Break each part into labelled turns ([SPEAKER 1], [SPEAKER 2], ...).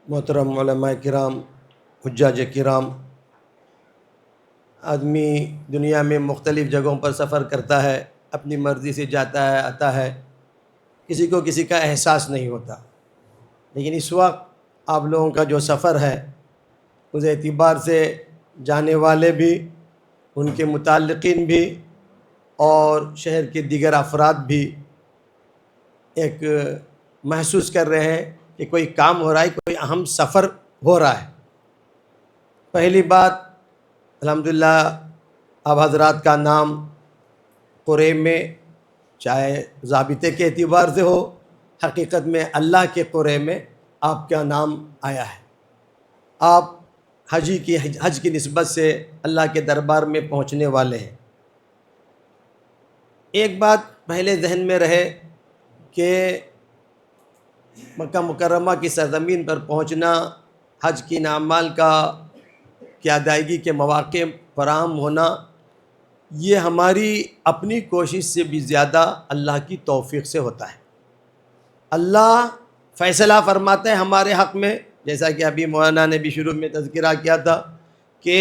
[SPEAKER 1] محترم علماء کرام، حجاج کرام، آدمی دنیا میں مختلف جگہوں پر سفر کرتا ہے، اپنی مرضی سے جاتا ہے آتا ہے، کسی کو کسی کا احساس نہیں ہوتا۔ لیکن اس وقت آپ لوگوں کا جو سفر ہے اس اعتبار سے جانے والے بھی، ان کے متعلقین بھی اور شہر کے دیگر افراد بھی ایک محسوس کر رہے ہیں کہ کوئی کام ہو رہا ہے، کوئی اہم سفر ہو رہا ہے۔ پہلی بات، الحمدللہ آپ حضرات کا نام قرے میں چاہے ضابطے کے اعتبار سے ہو، حقیقت میں اللہ کے قرے میں آپ کا نام آیا ہے۔ آپ حج کی نسبت سے اللہ کے دربار میں پہنچنے والے ہیں۔ ایک بات پہلے ذہن میں رہے کہ مکہ مکرمہ کی سرزمین پر پہنچنا، حج کی اعمال کی ادائیگی کے مواقع فراہم ہونا، یہ ہماری اپنی کوشش سے بھی زیادہ اللہ کی توفیق سے ہوتا ہے۔ اللہ فیصلہ فرماتا ہے ہمارے حق میں، جیسا کہ ابھی مولانا نے بھی شروع میں تذکرہ کیا تھا کہ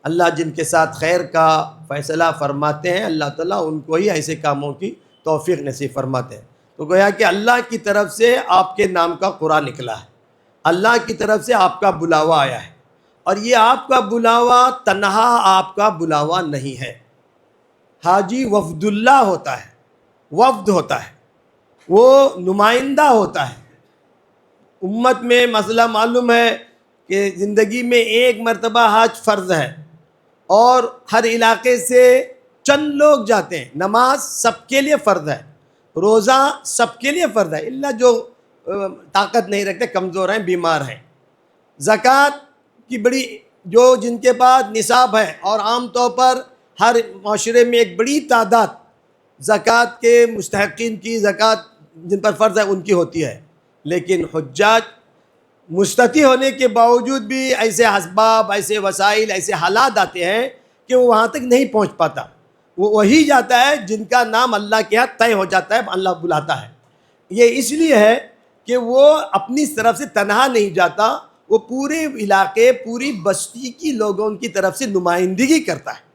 [SPEAKER 1] اللہ جن کے ساتھ خیر کا فیصلہ فرماتے ہیں، اللہ تعالیٰ ان کو ہی ایسے کاموں کی توفیق نصیب فرماتے ہیں۔ تو گویا کہ اللہ کی طرف سے آپ کے نام کا قرآن نکلا ہے، اللہ کی طرف سے آپ کا بلاوا آیا ہے، اور یہ آپ کا بلاوا تنہا آپ کا بلاوا نہیں ہے۔ حاجی وفد اللہ ہوتا ہے، وفد ہوتا ہے، وہ نمائندہ ہوتا ہے۔ امت میں مسئلہ معلوم ہے کہ زندگی میں ایک مرتبہ حج فرض ہے، اور ہر علاقے سے چند لوگ جاتے ہیں۔ نماز سب کے لیے فرض ہے، روزہ سب کے لیے فرض ہے، الا جو طاقت نہیں رکھتے، کمزور ہیں، بیمار ہیں۔ زکوٰۃ کی بڑی جن کے پاس نصاب ہے، اور عام طور پر ہر معاشرے میں ایک بڑی تعداد زکوٰۃ کے مستحقین کی، زکوٰۃ جن پر فرض ہے ان کی ہوتی ہے۔ لیکن حجاج مستطیع ہونے کے باوجود بھی ایسے اسباب، ایسے وسائل، ایسے حالات آتے ہیں کہ وہ وہاں تک نہیں پہنچ پاتا۔ وہ وہی جاتا ہے جن کا نام اللہ کے ہاں طے ہو جاتا ہے، اللہ بلاتا ہے۔ یہ اس لیے ہے کہ وہ اپنی طرف سے تنہا نہیں جاتا، وہ پورے علاقے، پوری بستی کی لوگوں کی طرف سے نمائندگی کرتا ہے۔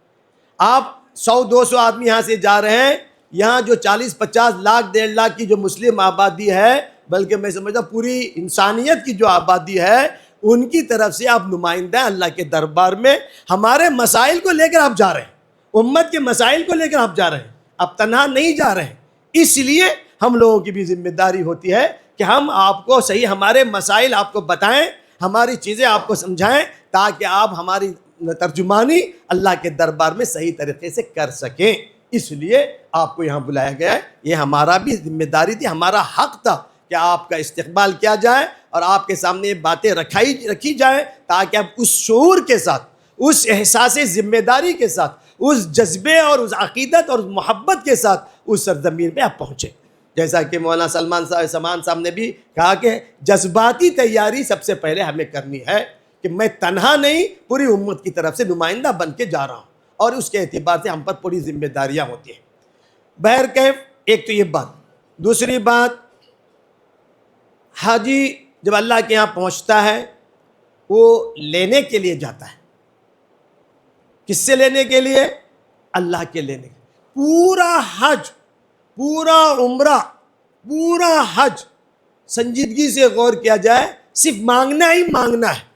[SPEAKER 1] آپ 100-200 آدمی یہاں سے جا رہے ہیں، یہاں جو 40-50 لاکھ 1.5 لاکھ کی جو مسلم آبادی ہے، بلکہ میں سمجھتا ہوں پوری انسانیت کی جو آبادی ہے، ان کی طرف سے آپ نمائندہ ہیں اللہ کے دربار میں۔ ہمارے مسائل کو لے کر آپ جا رہے ہیں، امت کے مسائل کو لے کر آپ جا رہے ہیں، آپ تنہا نہیں جا رہے ہیں۔ اس لیے ہم لوگوں کی بھی ذمہ داری ہوتی ہے کہ ہم آپ کو صحیح ہمارے مسائل آپ کو بتائیں، ہماری چیزیں آپ کو سمجھائیں، تاکہ آپ ہماری ترجمانی اللہ کے دربار میں صحیح طریقے سے کر سکیں۔ اس لیے آپ کو یہاں بلایا گیا ہے۔ یہ ہمارا بھی ذمہ داری تھی، ہمارا حق تھا کہ آپ کا استقبال کیا جائے اور آپ کے سامنے یہ باتیں رکھی جائیں، تاکہ آپ اس شعور کے ساتھ، اس احساس ذمہ داری کے ساتھ، اس جذبے اور اس عقیدت اور اس محبت کے ساتھ اس سرزمین پہ آپ پہنچیں۔ جیسا کہ مولانا سمان صاحب نے بھی کہا کہ جذباتی تیاری سب سے پہلے ہمیں کرنی ہے، کہ میں تنہا نہیں، پوری امت کی طرف سے نمائندہ بن کے جا رہا ہوں، اور اس کے اعتبار سے ہم پر پوری ذمہ داریاں ہوتی ہیں۔ بہرکیف ایک تو یہ بات۔ دوسری بات، حاجی جب اللہ کے یہاں پہنچتا ہے، وہ لینے کے لیے جاتا ہے۔ کس سے لینے کے لیے؟ اللہ کے لینے کے لیے۔ پورا حج، پورا عمرہ، پورا حج سنجیدگی سے غور کیا جائے، صرف مانگنا ہی مانگنا ہے،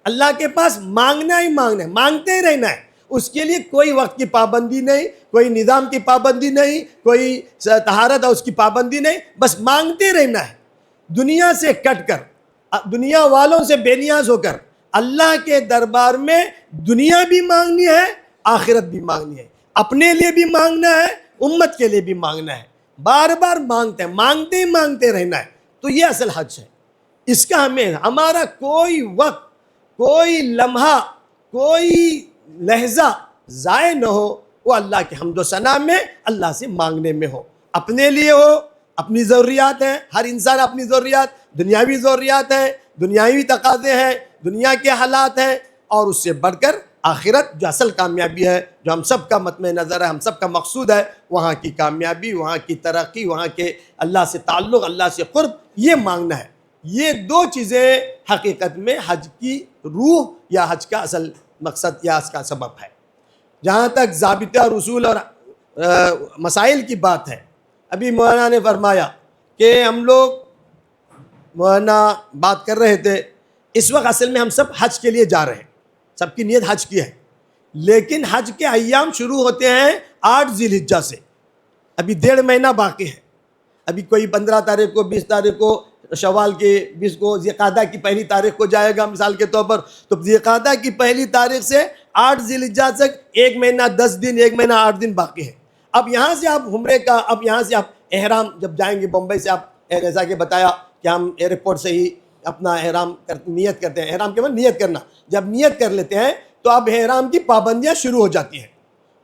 [SPEAKER 1] اللہ کے پاس مانگنا ہی مانگنا ہے، مانگتے ہی رہنا ہے۔ اس کے لیے کوئی وقت کی پابندی نہیں، کوئی نظام کی پابندی نہیں، کوئی طہارت اور اس کی پابندی نہیں، بس مانگتے رہنا ہے۔ دنیا سے کٹ کر، دنیا والوں سے بے نیاز ہو کر اللہ کے دربار میں دنیا بھی مانگنی ہے، آخرت بھی مانگنی ہے، اپنے لیے بھی مانگنا ہے، امت کے لیے بھی مانگنا ہے۔ بار بار مانگتے ہیں، مانگتے ہی مانگتے رہنا ہے۔ تو یہ اصل حج ہے۔ اس کا ہمارا کوئی وقت، کوئی لمحہ، کوئی لحظہ ضائع نہ ہو، وہ اللہ کے حمد و ثنا میں، اللہ سے مانگنے میں ہو۔ اپنے لیے ہو، اپنی ضروریات ہیں، ہر انسان اپنی ضروریات، دنیاوی ضروریات ہیں، دنیاوی تقاضے ہیں، دنیا کے حالات ہیں، اور اس سے بڑھ کر آخرت جو اصل کامیابی ہے، جو ہم سب کا مطمع نظر ہے، ہم سب کا مقصود ہے، وہاں کی کامیابی، وہاں کی ترقی، وہاں کے اللہ سے تعلق، اللہ سے قرب، یہ مانگنا ہے۔ یہ دو چیزیں حقیقت میں حج کی روح یا حج کا اصل مقصد یا اس کا سبب ہے۔ جہاں تک ضابطہ اور اصول اور مسائل کی بات ہے، ابھی مولانا نے فرمایا کہ ہم لوگ مولانا بات کر رہے تھے، اس وقت اصل میں ہم سب حج کے لیے جا رہے ہیں، سب کی نیت حج کی ہے، لیکن حج کے ایام شروع ہوتے ہیں 8 ذی الحجہ سے، ابھی 1.5 مہینہ باقی ہے۔ ابھی کوئی 15 تاریخ کو 20 تاریخ کو شوال کے 20 کو ذی القعدہ کی پہلی تاریخ کو جائے گا مثال کے طور پر، تو ذی القعدہ کی پہلی تاریخ سے 8 ذی الحجہ تک 1 مہینہ 10 دن 1 مہینہ 8 دن باقی ہے۔ اب یہاں سے آپ عمرے کا، اب یہاں سے آپ احرام جب جائیں گے بمبئی سے، آپ جیسا کہ بتایا کہ ہم ایئرپورٹ سے ہی اپنا احرام نیت کرتے ہیں، احرام کے بعد نیت کرنا، جب نیت کر لیتے ہیں تو اب احرام کی پابندیاں شروع ہو جاتی ہیں۔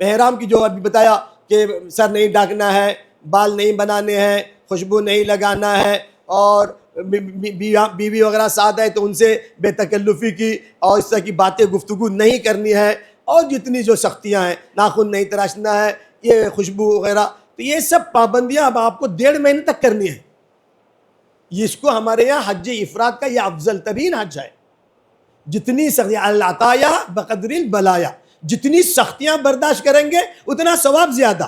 [SPEAKER 1] احرام کی جو ابھی بتایا کہ سر نہیں ڈھانکنا ہے، بال نہیں بنانے ہیں، خوشبو نہیں لگانا ہے، اور بیوی وغیرہ ساتھ ہے تو ان سے بے تکلفی کی اور اس طرح کی باتیں گفتگو نہیں کرنی ہے، اور جتنی جو سختیاں ہیں، ناخن نہیں تراشنا ہے، یہ خوشبو وغیرہ، تو یہ سب پابندیاں اب آپ کو 1.5 مہینے تک کرنی ہے۔ اس کو ہمارے یہاں حج افراد کا یہ افضل ترین حج ہے۔ جتنی سختی العطایا بقدر البلایا، جتنی سختیاں برداشت کریں گے اتنا ثواب زیادہ،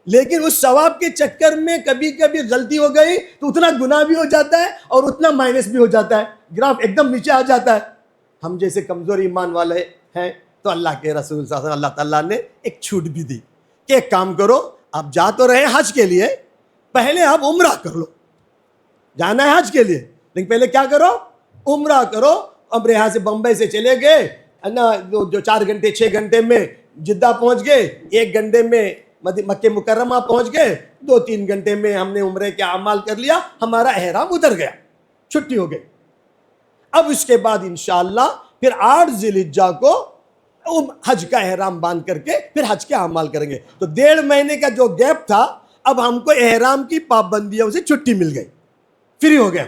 [SPEAKER 1] لیکن اس ثواب کے چکر میں کبھی کبھی غلطی ہو گئی تو اتنا گناہ بھی ہو جاتا ہے اور اتنا مائنس بھی ہو جاتا ہے، گراف ایک دم نیچے آ جاتا ہے۔ ہم جیسے کمزور ایمان والے ہیں تو اللہ کے رسول صلی اللہ علیہ وسلم، اللہ تعالیٰ نے ایک چھوٹ بھی دی کہ ایک کام کرو، آپ جا تو رہے حج کے لیے، پہلے آپ عمرہ کر لو۔ جانا ہے حج کے لیے لیکن پہلے کیا کرو؟ عمرہ کرو۔ اب یہاں سے بمبئی سے چلے گئے نا، جو 4 گھنٹے 6 گھنٹے میں جدہ پہنچ گئے، 1 گھنٹے میں مکہ مکرمہ پہنچ گئے، 2-3 گھنٹے میں ہم نے عمرے کے اعمال کر لیا، ہمارا احرام اتر گیا، چھٹی ہو گئی۔ اب اس کے بعد انشاءاللہ پھر 8 ذی الحجہ کو حج کا احرام باندھ کر کے پھر حج کے اعمال کریں گے۔ تو 1.5 مہینے کا جو گیپ تھا، اب ہم کو احرام کی پابندیوں سے چھٹی مل گئی، فری ہو گئے۔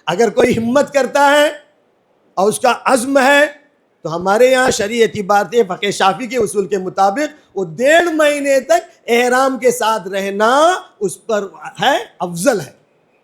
[SPEAKER 1] اگر کوئی ہمت کرتا ہے اور اس کا عزم ہے تو ہمارے یہاں شرعی اعتبار سے فقہ شافعی کے اصول کے مطابق وہ 1.5 مہینے تک احرام کے ساتھ رہنا اس پر ہے، افضل ہے۔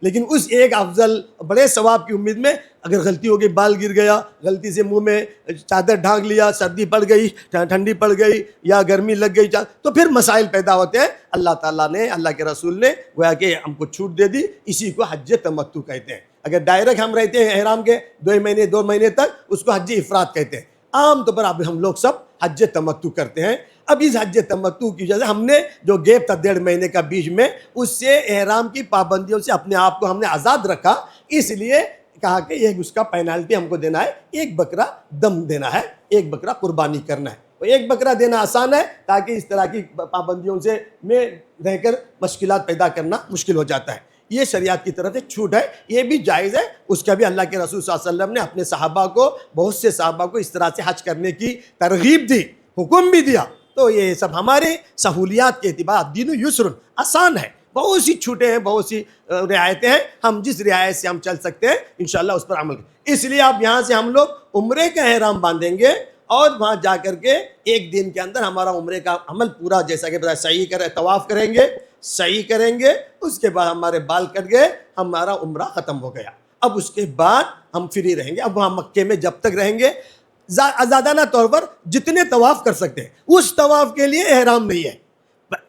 [SPEAKER 1] لیکن اس ایک افضل بڑے ثواب کی امید میں اگر غلطی ہو گئی، بال گر گیا، غلطی سے منہ میں چادر ڈھانک لیا، سردی پڑ گئی، ٹھنڈی پڑ گئی یا گرمی لگ گئی، تو پھر مسائل پیدا ہوتے ہیں۔ اللہ تعالیٰ نے، اللہ کے رسول نے گویا کہ ہم کو چھوٹ دے دی، اسی کو حج تمتع کہتے ہیں۔ اگر ڈائریکٹ ہم رہتے ہیں احرام کے 2 مہینے تک، اس کو حج افراد کہتے ہیں۔ عام طور پر اب ہم لوگ سب حج تمتع کرتے ہیں۔ اب اس حج تمتع کی وجہ سے ہم نے جو گیپ تھا 1.5 مہینے کا بیچ میں، اس سے احرام کی پابندیوں سے اپنے آپ کو ہم نے آزاد رکھا، اس لیے کہا کہ ایک اس کا پینالٹی ہم کو دینا ہے، 1 بکرا دم دینا ہے، 1 بکرا قربانی کرنا ہے۔ تو 1 بکرا دینا آسان ہے، تاکہ اس طرح کی پابندیوں سے میں رہ کر مشکلات پیدا کرنا مشکل ہو جاتا ہے۔ یہ شریعت کی طرف سے چھوٹ ہے، یہ بھی جائز ہے۔ اس کا بھی اللہ کے رسول صلی اللہ علیہ وسلم نے اپنے صحابہ کو، بہت سے صحابہ کو اس طرح سے حج کرنے کی ترغیب دی، حکم بھی دیا۔ تو یہ سب ہمارے سہولیات کے اعتبار دین یسر، آسان ہے، بہت سی چھوٹیں ہیں، بہت سی رعایتیں ہیں، ہم جس رعایت سے ہم چل سکتے ہیں انشاءاللہ اس پر عمل کریں۔ اس لیے اب یہاں سے ہم لوگ عمرے کا احرام باندھیں گے اور وہاں جا کر کے 1 دن کے اندر ہمارا عمرے کا عمل پورا، جیسا کہ بتایا، صحیح کریں، طواف کریں گے، صحیح کریں گے، اس کے بعد ہمارے بال کٹ گئے، ہمارا عمرہ ختم ہو گیا۔ اب اس کے بعد ہم فری رہیں گے۔ اب وہاں مکے میں جب تک رہیں گے آزادانہ طور پر جتنے طواف کر سکتے ہیں، اس طواف کے لیے احرام نہیں ہے،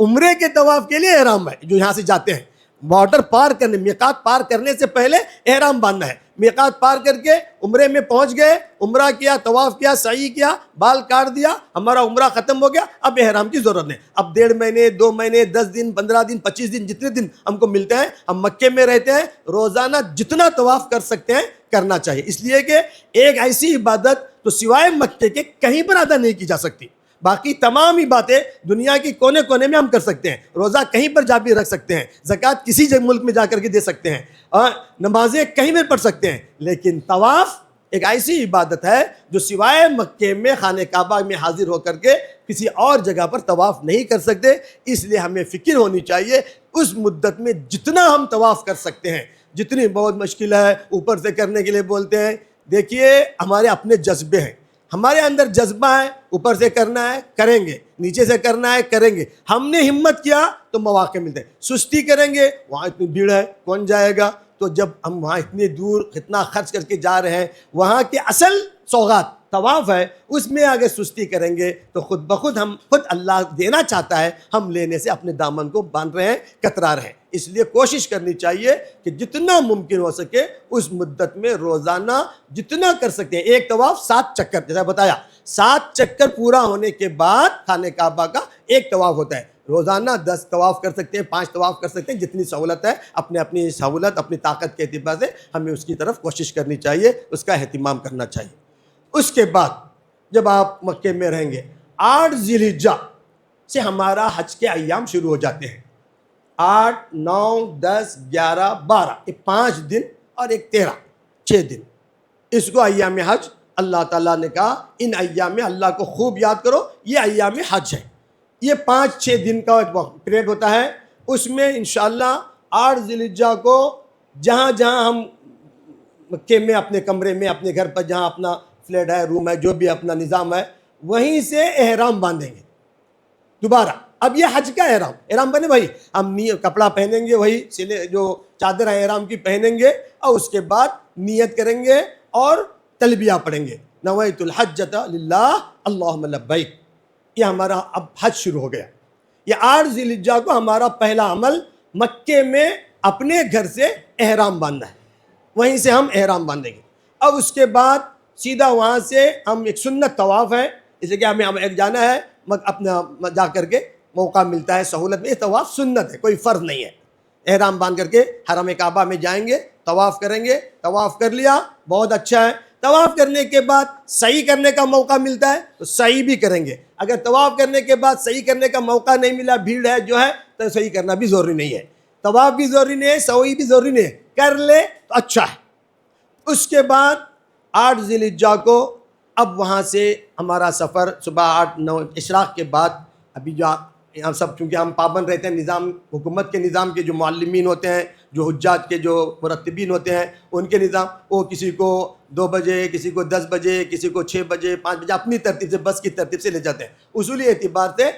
[SPEAKER 1] عمرے کے طواف کے لیے احرام ہے۔ جو یہاں سے جاتے ہیں بارڈر پار کرنے، میقات پار کرنے سے پہلے احرام باندھنا ہے۔ میقات پار کر کے عمرے میں پہنچ گئے، عمرہ کیا، طواف کیا، سعی کیا، بال کاٹ دیا، ہمارا عمرہ ختم ہو گیا، اب احرام کی ضرورت نہیں۔ اب 1.5 مہینے 2 مہینے 10 دن 15 دن 25 دن جتنے دن ہم کو ملتے ہیں، ہم مکے میں رہتے ہیں، روزانہ جتنا طواف کر سکتے ہیں کرنا چاہیے، اس لیے کہ ایک ایسی عبادت تو سوائے مکے کے کہیں پر ادا نہیں کی جا سکتی۔ باقی تمام ہی باتیں دنیا کی کونے کونے میں ہم کر سکتے ہیں، روزہ کہیں پر جا بھی رکھ سکتے ہیں، زکوٰۃ کسی ملک میں جا کر کے دے سکتے ہیں، اور نمازیں کہیں بھی پڑھ سکتے ہیں، لیکن طواف ایک ایسی عبادت ہے جو سوائے مکے میں خانہ کعبہ میں حاضر ہو کر کے کسی اور جگہ پر طواف نہیں کر سکتے۔ اس لیے ہمیں فکر ہونی چاہیے اس مدت میں جتنا ہم طواف کر سکتے ہیں، جتنی بہت مشکل ہے اوپر سے کرنے کے لیے بولتے ہیں۔ دیکھیے ہمارے اپنے جذبے ہیں، ہمارے اندر جذبہ ہے، اوپر سے کرنا ہے کریں گے، نیچے سے کرنا ہے کریں گے۔ ہم نے ہمت کیا تو مواقع ملتے ہیں، سستی کریں گے، وہاں اتنی بھیڑ ہے کون جائے گا، تو جب ہم وہاں اتنی دور اتنا خرچ کر کے جا رہے ہیں، وہاں کے اصل سوغات طواف ہے، اس میں اگر سستی کریں گے تو خود بخود خود اللہ دینا چاہتا ہے، ہم لینے سے اپنے دامن کو باندھ رہے ہیں، کترا رہے ہیں۔ اس لیے کوشش کرنی چاہیے کہ جتنا ممکن ہو سکے اس مدت میں روزانہ جتنا کر سکتے ہیں، ایک طواف 7 چکر، جیسا بتایا 7 چکر پورا ہونے کے بعد خانہ کعبہ کا ایک طواف ہوتا ہے۔ روزانہ 10 طواف کر سکتے ہیں، 5 طواف کر سکتے ہیں، جتنی سہولت ہے، اپنی سہولت اپنی طاقت کے اعتبار سے ہمیں اس کی طرف کوشش کرنی چاہیے، اس کا اہتمام کرنا چاہیے۔ اس کے بعد جب آپ مکے میں رہیں گے، 8 ذی الحجہ سے ہمارا حج کے ایام شروع ہو جاتے ہیں۔ 8، 9، 10، 11، 12، یہ 5 دن اور ایک 13، 6 دن، اس کو ایام حج اللہ تعالیٰ نے کہا ان ایام میں اللہ کو خوب یاد کرو، یہ ایام حج ہے۔ یہ 5-6 دن کا ایک پیریڈ ہوتا ہے، اس میں انشاءاللہ 8 ذی الحجہ کو جہاں جہاں ہم مکے میں اپنے کمرے میں اپنے گھر پر جہاں اپنا فلیٹ ہے، روم ہے، جو بھی اپنا نظام ہے، وہیں سے احرام باندھیں گے دوبارہ۔ اب یہ حج کا احرام بنے بھائی، ہم کپڑا پہنیں گے، وہی سلے جو چادر ہے احرام کی پہنیں گے، اور اس کے بعد نیت کریں گے اور تلبیہ پڑھیں گے، نویت الحجۃ للہ اللہم لبیک۔ یہ ہمارا اب حج شروع ہو گیا۔ یہ 8 ذی الحجہ کو ہمارا پہلا عمل مکے میں اپنے گھر سے احرام باندھنا ہے، وہیں سے ہم احرام باندھیں گے۔ اب اس کے بعد سیدھا وہاں سے ہم ایک سنت طواف ہے، جیسے کہ ہمیں ایک جانا ہے اپنا جا کر کے موقع ملتا ہے سہولت میں، یہ طواف سنت ہے، کوئی فرض نہیں ہے۔ احرام باندھ کر کے حرم کعبہ میں جائیں گے، طواف کریں گے، طواف کر لیا بہت اچھا ہے۔ طواف کرنے کے بعد سعی کرنے کا موقع ملتا ہے تو سعی بھی کریں گے۔ اگر طواف کرنے کے بعد سعی کرنے کا موقع نہیں ملا، بھیڑ ہے جو ہے، تو سعی کرنا بھی ضروری نہیں ہے، طواف بھی ضروری نہیں ہے، سعی بھی ضروری نہیں ہے، کر لے تو اچھا ہے۔ اس کے بعد 8 ذی الحجہ کو اب وہاں سے ہمارا سفر صبح 8-9 اشراق کے بعد، ابھی جو ہم سب چونکہ ہم پابند رہتے ہیں نظام حکومت کے نظام کے، جو معلمین ہوتے ہیں، جو حجاج کے جو مرتبین ہوتے ہیں، ان کے نظام، وہ کسی کو 2 بجے، کسی کو 10 بجے، کسی کو 6 بجے، 5 بجے اپنی ترتیب سے بس کی ترتیب سے لے جاتے ہیں۔ اصولی اعتبار سے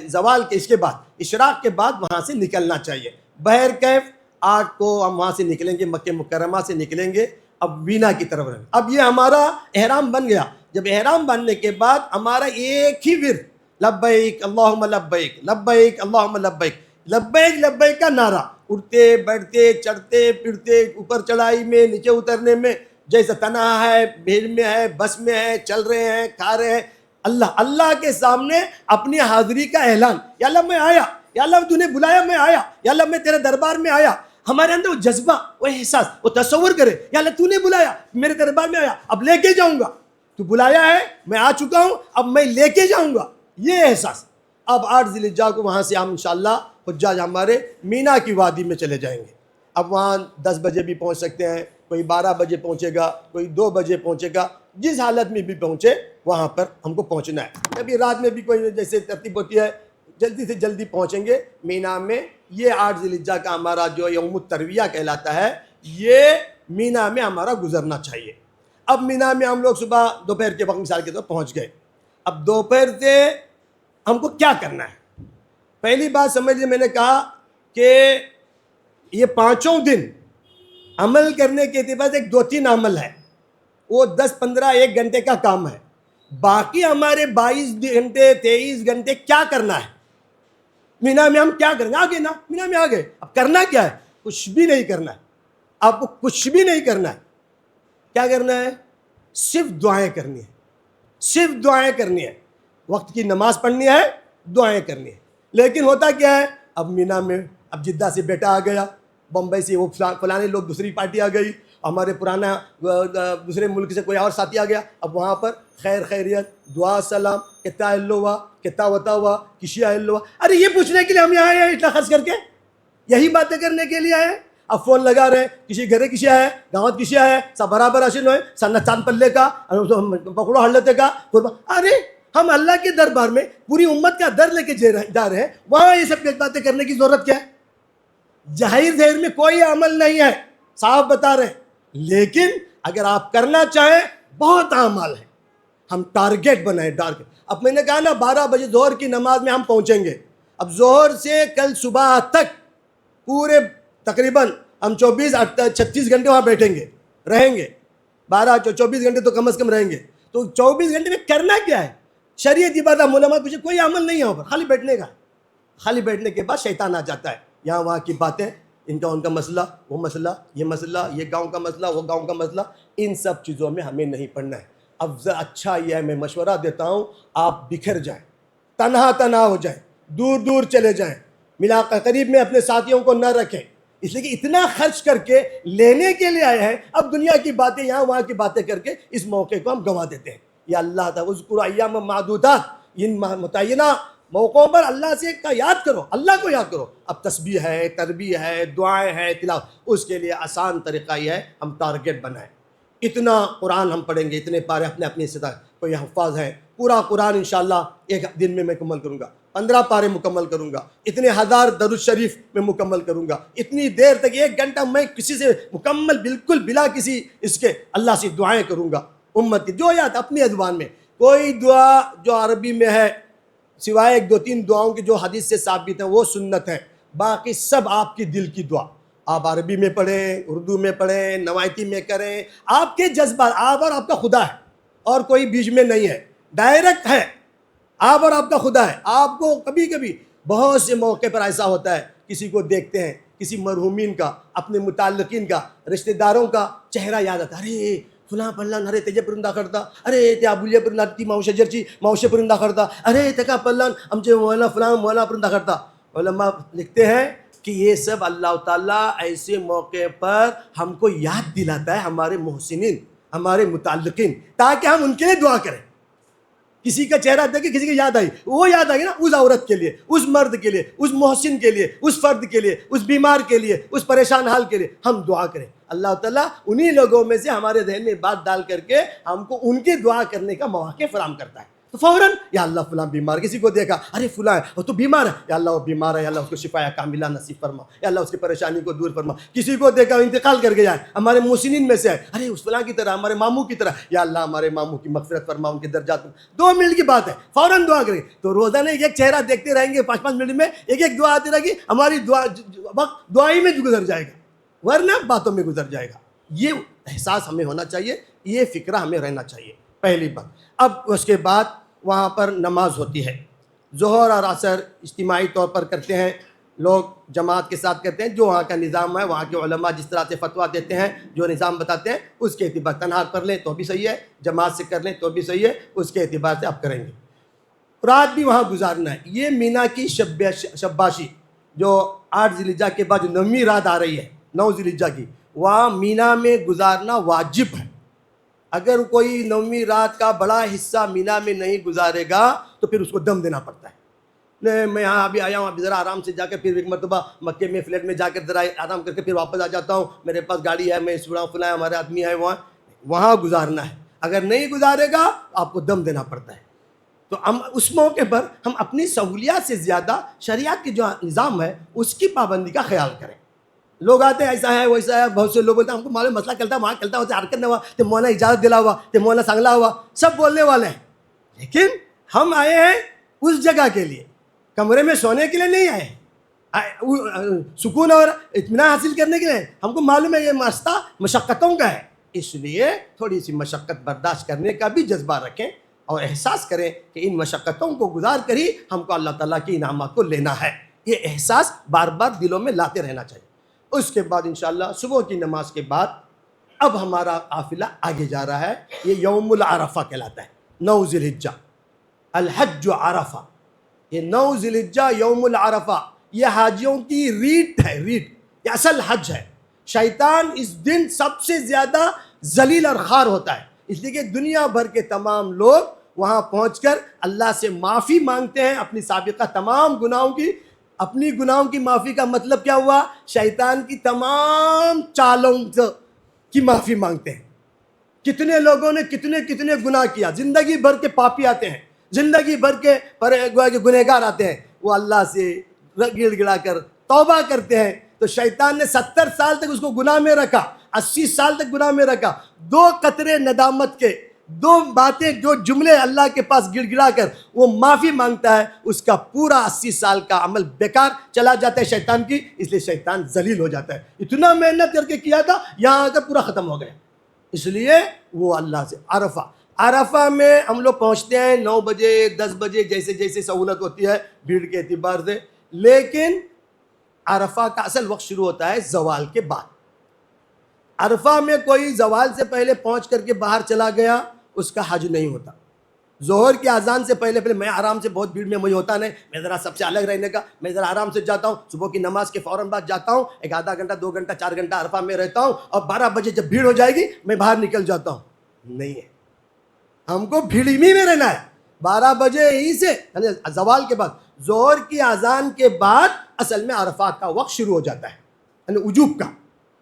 [SPEAKER 1] زوال کے اس کے بعد اشراق کے بعد وہاں سے نکلنا چاہیے۔ بہرکیف 8 کو ہم وہاں سے نکلیں گے، مکہ مکرمہ سے نکلیں گے، اب مینا کی طرف رہیں گے۔ اب یہ ہمارا احرام بن گیا۔ جب احرام بننے کے بعد ہمارا ایک ہی ورد لبیک اللہم لبیک، لبیک اللہم لبیک، لبیک لبیک کا نعرہ، اٹھتے بیٹھتے چڑھتے پھرتے، اوپر چڑھائی میں، نیچے اترنے میں، جیسا تنہا ہے، بھیڑ میں ہے، بس میں ہے، چل رہے ہیں، کھا رہے ہیں، اللہ کے سامنے اپنی حاضری کا اعلان، یا اللہ میں آیا، یا اللہ تو نے بلایا میں آیا، یا اللہ میں تیرے دربار میں آیا۔ ہمارے اندر وہ جذبہ، وہ احساس، وہ تصور کرے، یا اللہ تو نے بلایا، میرے دربار میں آیا، اب لے کے جاؤں گا، تو بلایا ہے، میں آ چکا ہوں، اب میں لے کے جاؤں گا، یہ احساس۔ اب 8 ذی الحجہ کو وہاں سے ہم انشاءاللہ حجاج ہمارے مینا کی وادی میں چلے جائیں گے۔ اب وہاں 10 بجے بھی پہنچ سکتے ہیں، کوئی 12 بجے پہنچے گا، کوئی 2 بجے پہنچے گا، جس حالت میں بھی پہنچے وہاں پر ہم کو پہنچنا ہے۔ ابھی رات میں بھی کوئی جیسے ترتیب ہوتی ہے، جلدی سے جلدی پہنچیں گے مینا میں۔ یہ 8 ذی الحجہ کا ہمارا جو یوم الترویہ کہلاتا ہے، یہ مینا میں ہمارا گزرنا چاہیے۔ اب مینا میں ہم لوگ صبح دوپہر کے وقت مثال کے طور پہنچ گئے۔ اب دوپہر سے ہم کو کیا کرنا ہے؟ پہلی بات سمجھ لیں، میں نے کہا کہ یہ 5 دن عمل کرنے کے اعتبار سے 2-3 عمل ہے، وہ 10-15 1 گھنٹے کا کام ہے۔ باقی ہمارے 22 گھنٹے 23 گھنٹے کیا کرنا ہے؟ مینا میں ہم کیا کریں گے؟ آگے نا مینا میں آگے، اب کرنا کیا ہے؟ کچھ بھی نہیں کرنا ہے، آپ کو کچھ بھی نہیں کرنا ہے۔ کیا کرنا ہے؟ صرف دعائیں کرنی ہے، صرف دعائیں کرنی ہے، وقت کی نماز پڑھنی ہے، دعائیں کرنی ہے۔ لیکن ہوتا کیا ہے؟ اب مینا میں اب جدہ سے بیٹا آ گیا، بمبئی سے وہ فلانے لوگ، دوسری پارٹی آ گئی، ہمارے پرانا دوسرے ملک سے کوئی اور ساتھی آ گیا۔ اب وہاں پر خیر خیریت، دعا سلام، کتا ہلو ہوا، کتا وتا ہوا، کسی ہلو ہوا۔ ارے یہ پوچھنے کے لیے ہم یہاں آئے ہیں اتنا خرچ کر کے؟ یہی باتیں کرنے کے لیے آئے ہیں؟ اب فون لگا رہے ہیں، کسی گھرے کسی آیا ہے، گاؤں کسی آیا ہے، سب برابر حاصل ہوئے، سنہ چاند پلے کا پکڑو ہر لیتے کا قربان۔ ارے ہم اللہ کے دربار میں پوری امت کا در لے کے جا رہے ہیں، وہاں یہ سب باتیں کرنے کی ضرورت کیا ہے؟ ظاہر ظاہر میں کوئی عمل نہیں ہے، صاف بتا رہے ہیں۔ لیکن اگر آپ کرنا چاہیں بہت اعمال ہیں، ہم ٹارگیٹ بنائیں، ٹارگیٹ۔ اب میں نے کہا نا 12 بجے ظہر کی نماز میں ہم پہنچیں گے۔ اب ظہر سے کل صبح تک پورے تقریباً ہم 36 گھنٹے وہاں بیٹھیں گے، رہیں گے، 24 گھنٹے تو کم از کم رہیں گے، تو 24 گھنٹے میں کرنا کیا ہے؟ شریعت عبادت علماء کچھ کوئی عمل نہیں ہے وہاں پر، خالی بیٹھنے کا. خالی بیٹھنے کے بعد شیطان آ جاتا ہے، یہاں وہاں کی باتیں، ان کا مسئلہ، وہ مسئلہ، یہ گاؤں کا مسئلہ، وہ گاؤں کا مسئلہ، ان سب چیزوں میں ہمیں نہیں پڑنا ہے. اب اچھا یہ ہے، میں مشورہ دیتا ہوں، آپ بکھر جائیں، تنہا ہو جائیں، دور دور چلے جائیں، قریب میں اپنے ساتھیوں کو نہ رکھیں، اس لیے کہ اتنا خرچ کر کے لینے کے لیے آئے ہیں، اب دنیا کی باتیں، یہاں وہاں کی باتیں کر کے اس موقع کو ہم گنوا دیتے ہیں. یا اللہ تعالیٰ اذکروا ایام معدودات، ان متعینہ موقعوں پر اللہ سے یاد کرو، اللہ کو یاد کرو. اب تسبیح ہے، تربیح ہے، دعائیں ہیں، تلاوت، اس کے لیے آسان طریقہ یہ ہے ہم ٹارگیٹ بنائیں. اتنا قرآن ہم پڑھیں گے، اتنے پارے اپنی استطاعت. کوئی حفاظ ہے، پورا قرآن انشاءاللہ ایک دن میں مکمل کروں گا، 15 پارے مکمل کروں گا، اتنے 1000 درود شریف میں مکمل کروں گا، اتنی دیر تک 1 گھنٹہ میں کسی سے مکمل بالکل بلا کسی اس کے اللہ سے دعائیں کروں گا. امت کی جو یاد اپنی زبان میں، کوئی دعا جو عربی میں ہے سوائے 1-2-3 دعاؤں کی جو حدیث سے ثابت ہیں وہ سنت ہے، باقی سب آپ کی دل کی دعا. آپ عربی میں پڑھیں، اردو میں پڑھیں، نوایتی میں کریں، آپ کے جذبات، آپ اور آپ کا خدا ہے، اور کوئی بیچ میں نہیں ہے، ڈائریکٹ ہے، آپ اور آپ کا خدا ہے. آپ کو کبھی کبھی بہت سے موقع پر ایسا ہوتا ہے، کسی کو دیکھتے ہیں، کسی مرحومین کا، اپنے متعلقین کا، رشتہ داروں کا چہرہ یاد آتا ہے، ارے فلاں پلان ارے تجے پرندہ کرتا، ارے تے ابولیہ پرندہ تی ماوشہ جرچی ماوشہ پرندہ کرتا، ارے تکا پلان امچے مولا فلاں مولا پرندہ کرتا. علماء لکھتے ہیں کہ یہ سب اللہ تعالیٰ ایسے موقع پر ہم کو یاد دلاتا ہے ہمارے محسنین، ہمارے متعلقین، تاکہ ہم ان کے لیے دعا کریں. کسی کا چہرہ دیکھ کے کسی کی یاد آئی، وہ یاد آئی نا اس عورت کے لیے، اس مرد کے لیے، اس محسن کے لیے، اس فرد کے لیے، اس بیمار کے لیے، اس پریشان حال کے لیے ہم دعا کریں. اللہ تعالیٰ انہی لوگوں میں سے ہمارے ذہن میں بات ڈال کر کے ہم کو ان کے دعا کرنے کا مواقع فراہم کرتا ہے. تو فوراً یا اللہ فلاں بیمار، کسی کو دیکھا ارے فلاں ہے وہ تو بیمار ہے، یا اللہ وہ بیمار ہے، یا اللہ اس کو شفا کاملہ نصیب فرما، یا اللہ اس کی پریشانی کو دور فرما. کسی کو دیکھا انتقال کر گیا ہے، ہمارے محسنین میں سے ہے، ارے اس فلاں کی طرح، ہمارے ماموں کی طرح، یا اللہ ہمارے ماموں کی مغفرت فرما، ان کے درجات. 2 منٹ کی بات ہے، فوراً دعا کریں. تو روزانہ ایک چہرہ دیکھتے رہیں گے، 5-5 منٹ میں ایک دعا آتی رہے گی، ہماری دعا وقت دعائی میں گزر جائے گا، ورنہ باتوں میں گزر جائے گا. یہ احساس ہمیں ہونا چاہیے، یہ فکرہ ہمیں رہنا چاہیے، پہلی بات. اب اس کے بعد وہاں پر نماز ہوتی ہے، ظہر اور عصر اجتماعی طور پر کرتے ہیں لوگ، جماعت کے ساتھ کرتے ہیں. جو وہاں کا نظام ہے، وہاں کے علماء جس طرح سے فتویٰ دیتے ہیں، جو نظام بتاتے ہیں، اس کے اعتبار تنہا کر لیں تو بھی صحیح ہے، جماعت سے کر لیں تو بھی صحیح ہے، اس کے اعتبار سے آپ کریں گے. رات بھی وہاں گزارنا ہے. یہ مینا کی شباشی جو 8 ذی الحجہ کے بعد 9ویں رات آ رہی ہے، 9 ذی الحجہ کی، وہاں مینا میں گزارنا واجب ہے. اگر کوئی 9ویں رات کا بڑا حصہ مینا میں نہیں گزارے گا تو پھر اس کو دم دینا پڑتا ہے. نہیں میں یہاں ابھی آیا ہوں، ابھی ذرا آرام سے جا کر پھر ایک مرتبہ مکے میں فلیٹ میں جا کر ذرا آرام کر کے پھر واپس آ جاتا ہوں، میرے پاس گاڑی ہے، میں فلاں ہمارے آدمی ہے، وہاں گزارنا ہے. اگر نہیں گزارے گا آپ کو دم دینا پڑتا ہے. تو ہم اس موقع پر ہم اپنی سہولیات سے زیادہ شریعت کی جو نظام ہے اس کی پابندی کا خیال کریں. لوگ آتے ہیں ایسا ہے ویسا ہے، بہت سے لوگ بولتے ہیں ہم کو معلوم مسئلہ چلتا ہے، وہاں چلتا ہے، حرکت نہ ہوا تو مولانا اجازت دلا ہوا تو مولانا سنگلا ہوا، سب بولنے والے ہیں. لیکن ہم آئے ہیں اس جگہ کے لیے، کمرے میں سونے کے لیے نہیں آئے، سکون اور اطمینان حاصل کرنے کے لیے. ہم کو معلوم ہے یہ راستہ مشقتوں کا ہے، اس لیے تھوڑی سی مشقت برداشت کرنے کا بھی جذبہ رکھیں اور احساس کریں کہ ان مشقتوں کو گزار کر ہی ہم کو اللہ تعالیٰ کی انعامات کو لینا ہے. یہ احساس بار بار دلوں میں لاتے رہنا چاہیے. اس کے بعد انشاءاللہ صبح کی نماز کے بعد اب ہمارا قافلہ آگے جا رہا ہے. یہ یوم العرفہ کہلاتا ہے، 9 ذی الحجہ، الحج عرفہ. یہ 9 ذی الحجہ یوم العرفہ، یہ حاجیوں کی ریٹ ہے، ریٹ، یہ اصل حج ہے. شیطان اس دن سب سے زیادہ ذلیل اور خوار ہوتا ہے، اس لیے کہ دنیا بھر کے تمام لوگ وہاں پہنچ کر اللہ سے معافی مانگتے ہیں اپنی سابقہ تمام گناہوں کی. اپنی گناہوں کی معافی کا مطلب کیا ہوا؟ شیطان کی تمام چالوں کی معافی مانگتے ہیں. کتنے لوگوں نے کتنے گناہ کیا، زندگی بھر کے پاپی آتے ہیں، زندگی بھر کے گنہگار آتے ہیں، وہ اللہ سے گڑ گڑا کر توبہ کرتے ہیں. تو شیطان نے 70 سال تک اس کو گناہ میں رکھا، 80 سال تک گناہ میں رکھا. 2 قطرے ندامت کے
[SPEAKER 2] دو باتیں، جو جملے اللہ کے پاس گڑ گڑا کر وہ معافی مانگتا ہے، اس کا پورا 80 سال کا عمل بیکار چلا جاتا ہے شیطان کی، اس لیے شیطان ذلیل ہو جاتا ہے. اتنا محنت کر کے کیا تھا، یہاں آ کر پورا ختم ہو گیا. اس لیے وہ اللہ سے عرفہ میں ہم لوگ پہنچتے ہیں 9 بجے 10 بجے، جیسے جیسے سہولت ہوتی ہے بھیڑ کے اعتبار سے. لیکن عرفہ کا اصل وقت شروع ہوتا ہے زوال کے بعد. عرفہ میں کوئی زوال سے پہلے پہنچ کر کے باہر چلا گیا، اس کا حج نہیں ہوتا. ظہر کی اذان سے پہلے میں آرام سے، بہت بھیڑ میں مجھے ہوتا نہیں، میں ذرا سب سے الگ رہنے کا، میں ذرا آرام سے جاتا ہوں. صبح کی نماز کے فوراً بعد جاتا ہوں، ایک آدھا گھنٹہ 2 گھنٹہ 4 گھنٹہ عرفہ میں رہتا ہوں، اور 12 بجے جب بھیڑ ہو جائے گی میں باہر نکل جاتا ہوں. نہیں ہے، ہم کو بھیڑ ہی میں رہنا ہے. 12 بجے ہی سے یعنی زوال کے بعد، ظہر کی اذان کے بعد اصل میں عرفات کا وقت شروع ہو جاتا ہے، یعنی وجوب کا.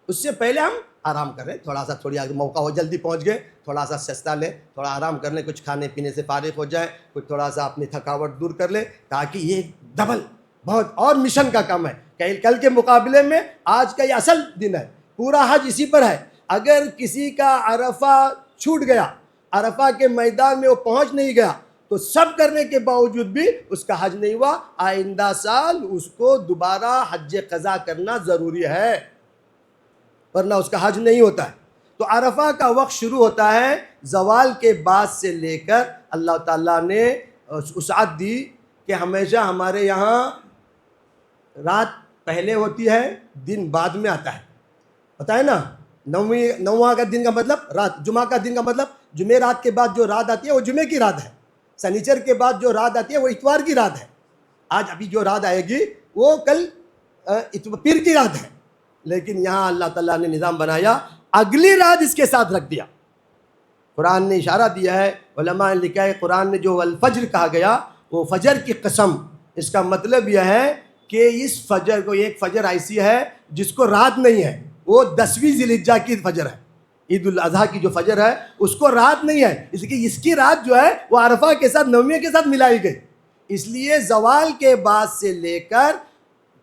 [SPEAKER 2] اس سے پہلے ہم آرام کریں، تھوڑی اگر موقع ہو جلدی پہنچ گئے، تھوڑا سا سستا لیں، تھوڑا آرام کر لیں، کچھ کھانے پینے سے فارغ ہو جائیں، کچھ تھوڑا سا اپنی تھکاوٹ دور کر لیں، تاکہ یہ ڈبل بہت اور مشن کا کام ہے. کل کے مقابلے میں آج کا یہ اصل دن ہے، پورا حج اسی پر ہے. اگر کسی کا عرفہ چھوٹ گیا، عرفہ کے میدان میں وہ پہنچ نہیں گیا، تو سب کرنے کے باوجود بھی اس کا حج نہیں ہوا. آئندہ سال اس کو دوبارہ حج قضا کرنا ضروری ہے، ورنہ اس کا حج نہیں ہوتا ہے. تو عرفہ کا وقت شروع ہوتا ہے زوال کے بعد سے لے کر. اللہ تعالیٰ نے وسعت دی کہ ہمیشہ ہمارے یہاں رات پہلے ہوتی ہے، دن بعد میں آتا ہے. پتہ ہے نا، نواں کا دن کا مطلب رات، جمعہ کا دن کا مطلب جمعہ رات کے بعد جو رات آتی ہے وہ جمعے کی رات ہے. سنیچر کے بعد جو رات آتی ہے وہ اتوار کی رات ہے. آج ابھی جو رات آئے گی وہ کل پیر کی رات ہے. لیکن یہاں اللہ تعالیٰ نے نظام بنایا، اگلی رات اس کے ساتھ رکھ دیا. قرآن نے اشارہ دیا ہے، علماء نے لکھا ہے، قرآن نے جو الفجر کہا گیا، وہ فجر کی قسم. اس کا مطلب یہ ہے کہ اس فجر کو، ایک فجر ایسی ہے جس کو رات نہیں ہے، وہ 10ویں ذی الحجہ کی فجر ہے. عید الاضحیٰ کی جو فجر ہے اس کو رات نہیں ہے، اس لیے اس کی رات جو ہے وہ عرفہ کے ساتھ 9ویں کے ساتھ ملائی گئی. اس لیے زوال کے بعد سے لے کر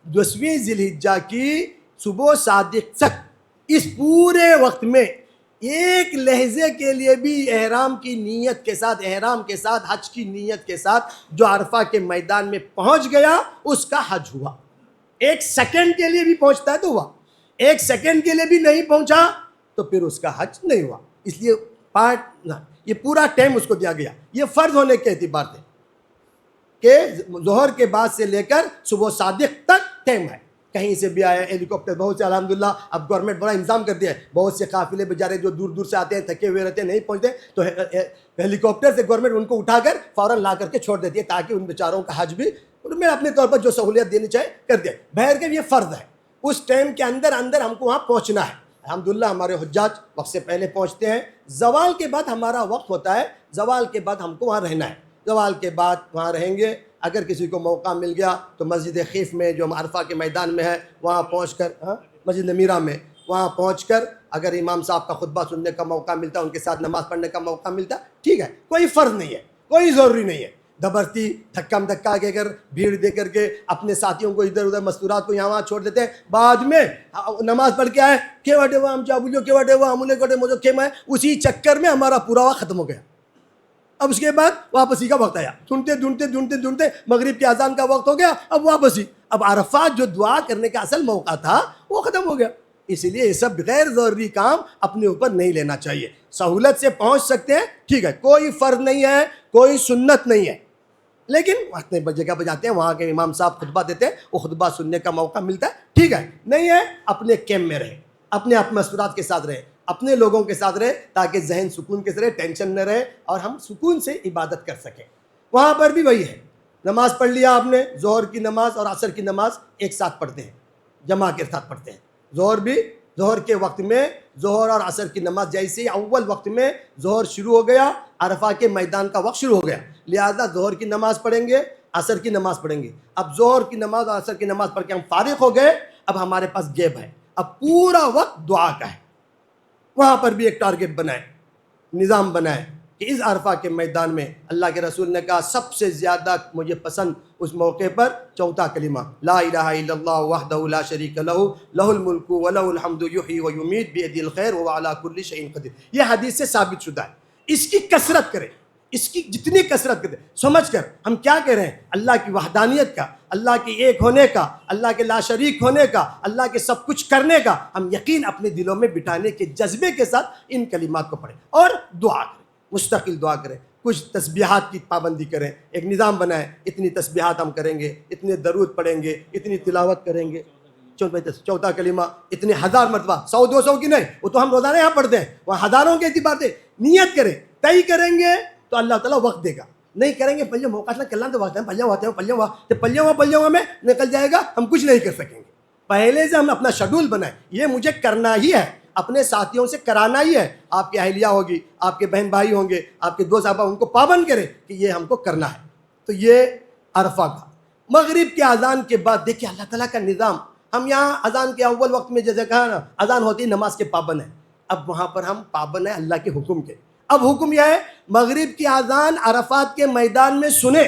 [SPEAKER 2] 10ویں ذی الحجہ کی صبح صادق تک، اس پورے وقت میں ایک لحظے کے لیے بھی احرام کی نیت کے ساتھ، احرام کے ساتھ، حج کی نیت کے ساتھ جو عرفہ کے میدان میں پہنچ گیا اس کا حج ہوا. 1 سیکنڈ کے لیے بھی پہنچتا ہے تو ہوا، 1 سیکنڈ کے لیے بھی نہیں پہنچا تو پھر اس کا حج نہیں ہوا. اس لیے یہ پورا ٹائم اس کو دیا گیا. یہ فرض ہونے کے اعتبار سے کہ ظہر کے بعد سے لے کر صبح صادق تک ٹائم ہے. کہیں سے بھی آیا ہیلی کاپٹر، بہت سے الحمدللہ اب گورنمنٹ بڑا انتظام کر دیا ہے. بہت سے قافلے بیچارے جو دور دور سے آتے ہیں، تھکے ہوئے رہتے ہیں، نہیں پہنچتے، تو ہیلی کاپٹر سے گورنمنٹ ان کو اٹھا کر فوراً لا کر کے چھوڑ دیتی ہے، تاکہ ان بیچاروں کا حج بھی میں اپنے طور پر جو سہولیت دینی چاہے کر دے. بہر کے یہ فرض ہے، اس ٹائم کے اندر ہم کو وہاں پہنچنا ہے. الحمدللہ ہمارے حجاج وقت سے پہلے پہنچتے ہیں. زوال کے بعد ہمارا وقت ہوتا ہے، زوال کے بعد ہم کو وہاں رہنا ہے. زوال کے بعد وہاں رہیں گے. اگر کسی کو موقع مل گیا تو مسجد خیف میں جو عرفہ کے میدان میں ہے وہاں پہنچ کر، مسجد نمیرہ میں وہاں پہنچ کر اگر امام صاحب کا خطبہ سننے کا موقع ملتا، ان کے ساتھ نماز پڑھنے کا موقع ملتا، ٹھیک ہے، کوئی فرض نہیں ہے، کوئی ضروری نہیں ہے. دبرتی دھکم دھکا کے کر بھیڑ دے کر کے اپنے ساتھیوں کو ادھر ادھر مستورات کو یہاں وہاں چھوڑ دیتے ہیں. بعد میں نماز پڑھ کے آئے کہ وٹے وہ ہم چابولیو کہ وٹے وہ ہمولے کوٹے مجھے کھیما ہے، اسی چکر میں ہمارا پورا وقت ختم ہو گیا. اب اس کے بعد واپسی کا وقت آیا، ڈھونڈتے مغرب کی اذان کا وقت ہو گیا، اب واپسی. اب عرفات جو دعا کرنے کا اصل موقع تھا وہ ختم ہو گیا. اس لیے یہ سب غیر ضروری کام اپنے اوپر نہیں لینا چاہیے. سہولت سے پہنچ سکتے ہیں، ٹھیک ہے، کوئی فرض نہیں ہے، کوئی سنت نہیں ہے، لیکن اپنے جگہ پہ جاتے ہیں، وہاں کے امام صاحب خطبہ دیتے ہیں، وہ خطبہ سننے کا موقع ملتا ہے، ٹھیک ہے. نہیں ہے، اپنے کیمپ میں رہے، اپنے مسورات کے ساتھ رہے، اپنے لوگوں کے ساتھ رہے، تاکہ ذہن سکون کے رہے، ٹینشن نہ رہے، اور ہم سکون سے عبادت کر سکیں. وہاں پر بھی وہی ہے، نماز پڑھ لیا آپ نے، ظہر کی نماز اور عصر کی نماز ایک ساتھ پڑھتے ہیں، جمع کے ساتھ پڑھتے ہیں. ظہر کے وقت میں ظہر اور عصر کی نماز، جیسے اول وقت میں ظہر شروع ہو گیا، عرفہ کے میدان کا وقت شروع ہو گیا، لہذا ظہر کی نماز پڑھیں گے، عصر کی نماز پڑھیں گے. اب ظہر کی نماز اور عصر کی نماز پڑھ کے ہم فارغ ہو گئے. اب ہمارے پاس گیپ ہے، اب پورا وقت دعا کا ہے. وہاں پر بھی ایک ٹارگٹ بنائے، نظام بنائے کہ اس عرفہ کے میدان میں اللہ کے رسول نے کہا سب سے زیادہ مجھے پسند اس موقع پر چوتھا کلمہ لا الہ الا اللہ وحدہ لا شریک لہ لہ الملک ولہ الحمد یحیی و یمیت بیدہ الخیر وهو علی کل شیء قدیر. یہ حدیث سے ثابت شدہ ہے. اس کی کثرت کریں، اس کی جتنی کثرت کریں، سمجھ کر ہم کیا کہہ رہے ہیں، اللہ کی وحدانیت کا، اللہ کے ایک ہونے کا، اللہ کے لا شریک ہونے کا، اللہ کے سب کچھ کرنے کا ہم یقین اپنے دلوں میں بٹھانے کے جذبے کے ساتھ ان کلمات کو پڑھیں اور دعا کریں، مستقل دعا کریں، کچھ تسبیحات کی پابندی کریں، ایک نظام بنائیں، اتنی تسبیحات ہم کریں گے، اتنے درود پڑھیں گے، اتنی تلاوت کریں گے، چوتھا کلمہ اتنے 1000 مرتبہ، 100-200 کی نہیں، وہ تو ہم روزانہ یہاں پڑھتے ہیں، وہاں ہزاروں کے اعتبار سے نیت کریں، طے کریں گے تو اللہ تعالیٰ وقت دے گا، نہیں کریں گے پلیوں موقع نہ کلّا تو وقت ہے، پلیوں میں نکل جائے گا، ہم کچھ نہیں کر سکیں گے۔ پہلے سے ہم اپنا شیڈول بنائیں، یہ مجھے کرنا ہی ہے، اپنے ساتھیوں سے کرانا ہی ہے، آپ کی اہلیہ ہوگی، آپ کے بہن بھائی ہوں گے، آپ کے دوست صاحبہ، ان کو پابند کریں کہ یہ ہم کو کرنا ہے۔ تو یہ عرفہ کا مغرب کے اذان کے بعد دیکھیں اللہ تعالیٰ کا نظام، ہم یہاں اذان کے اول وقت میں جیسے کہا نا اذان ہوتی نماز کے پابند ہیں، اب وہاں پر ہم پابند ہیں اللہ کے حکم کے۔ اب حکم یہ ہے مغرب کی اذان عرفات کے میدان میں سنیں،